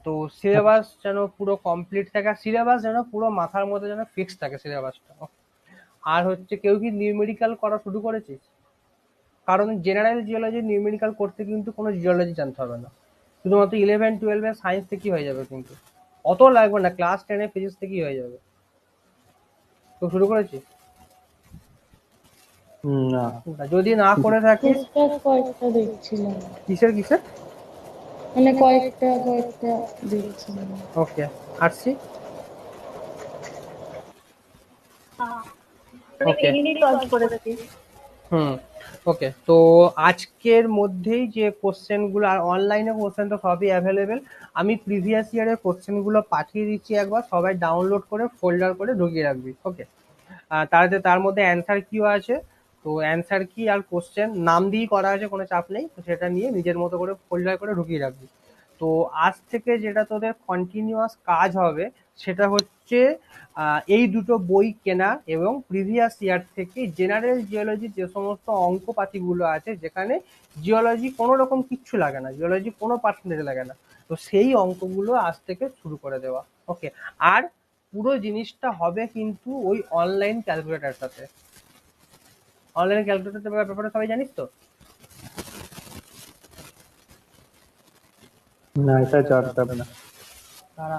তো সিলেবাস যেন পুরো কমপ্লিট থাকে, আর সিলেবাস যেন পুরো মাথার মধ্যে যেন ফিক্স থাকে সিলেবাসটা। আর হচ্ছে, কেউ কি নিউমেরিক্যাল করা শুরু করেছিস? কারণ জেনারেল জিওলজি নিউমেরিক্যাল করতে কিন্তু কোনো জিওলজি জানতে হবে না, শুধুমাত্র 11-12 সায়েন্স থেকেই হয়ে যাবে কিন্তু, অত লাগবে না, ক্লাস 10 ফিজিক্স থেকেই হয়ে যাবে। তো শুরু করেছিস? না। যদি না করে থাকিস, টুকটাক কয়েকটা দেখছিলাম, কিসের কিসের? মানে কয়েকটা কয়েকটা দেখছিলাম। ওকে, আরসি। মানে ওকে, এমনি সলভ করেছি। হুম, ওকে। তো আজকের মধ্যেই যে কোশ্চেনগুলো, আর অনলাইনে কোশ্চেন তো সবই অ্যাভেলেবেল, আমি প্রিভিয়াস ইয়ারের কোশ্চেনগুলো পাঠিয়ে দিচ্ছি, একবার সবাই ডাউনলোড করে ফোল্ডার করে ঢুকিয়ে রাখবি। ওকে, তার মধ্যে অ্যান্সার কিও আছে, তো অ্যান্সার কি আর কোশ্চেন নাম দিয়েই করা আছে, কোনো চাপ নেই, তো সেটা নিয়ে নিজের মতো করে ফোল্ডার করে ঢুকিয়ে রাখবি। তো আজ থেকে যেটা তোদের কন্টিনিউয়াস কাজ হবে সেটা হচ্ছে এই দুটো বই কেনা এবং প্রিভিয়াস ইয়ার থেকে জেনারেল জিওলজি যে সমস্ত অঙ্কপাতিগুলো আছে, যেখানে জিওলজি কোনো রকম কিচ্ছু লাগে না, জিওলজি কোনো পার্সেন্টেজ লাগে না, তো সেই অঙ্কগুলো আজ থেকে শুরু করে দেওয়া। ওকে, আর পুরো জিনিসটা হবে কিন্তু ওই অনলাইন ক্যালকুলেটার সাথে। অনলাইন ক্যালকুলেটার ব্যাপারে সবাই জানিস তো? না, এটা জানতাম না। তারা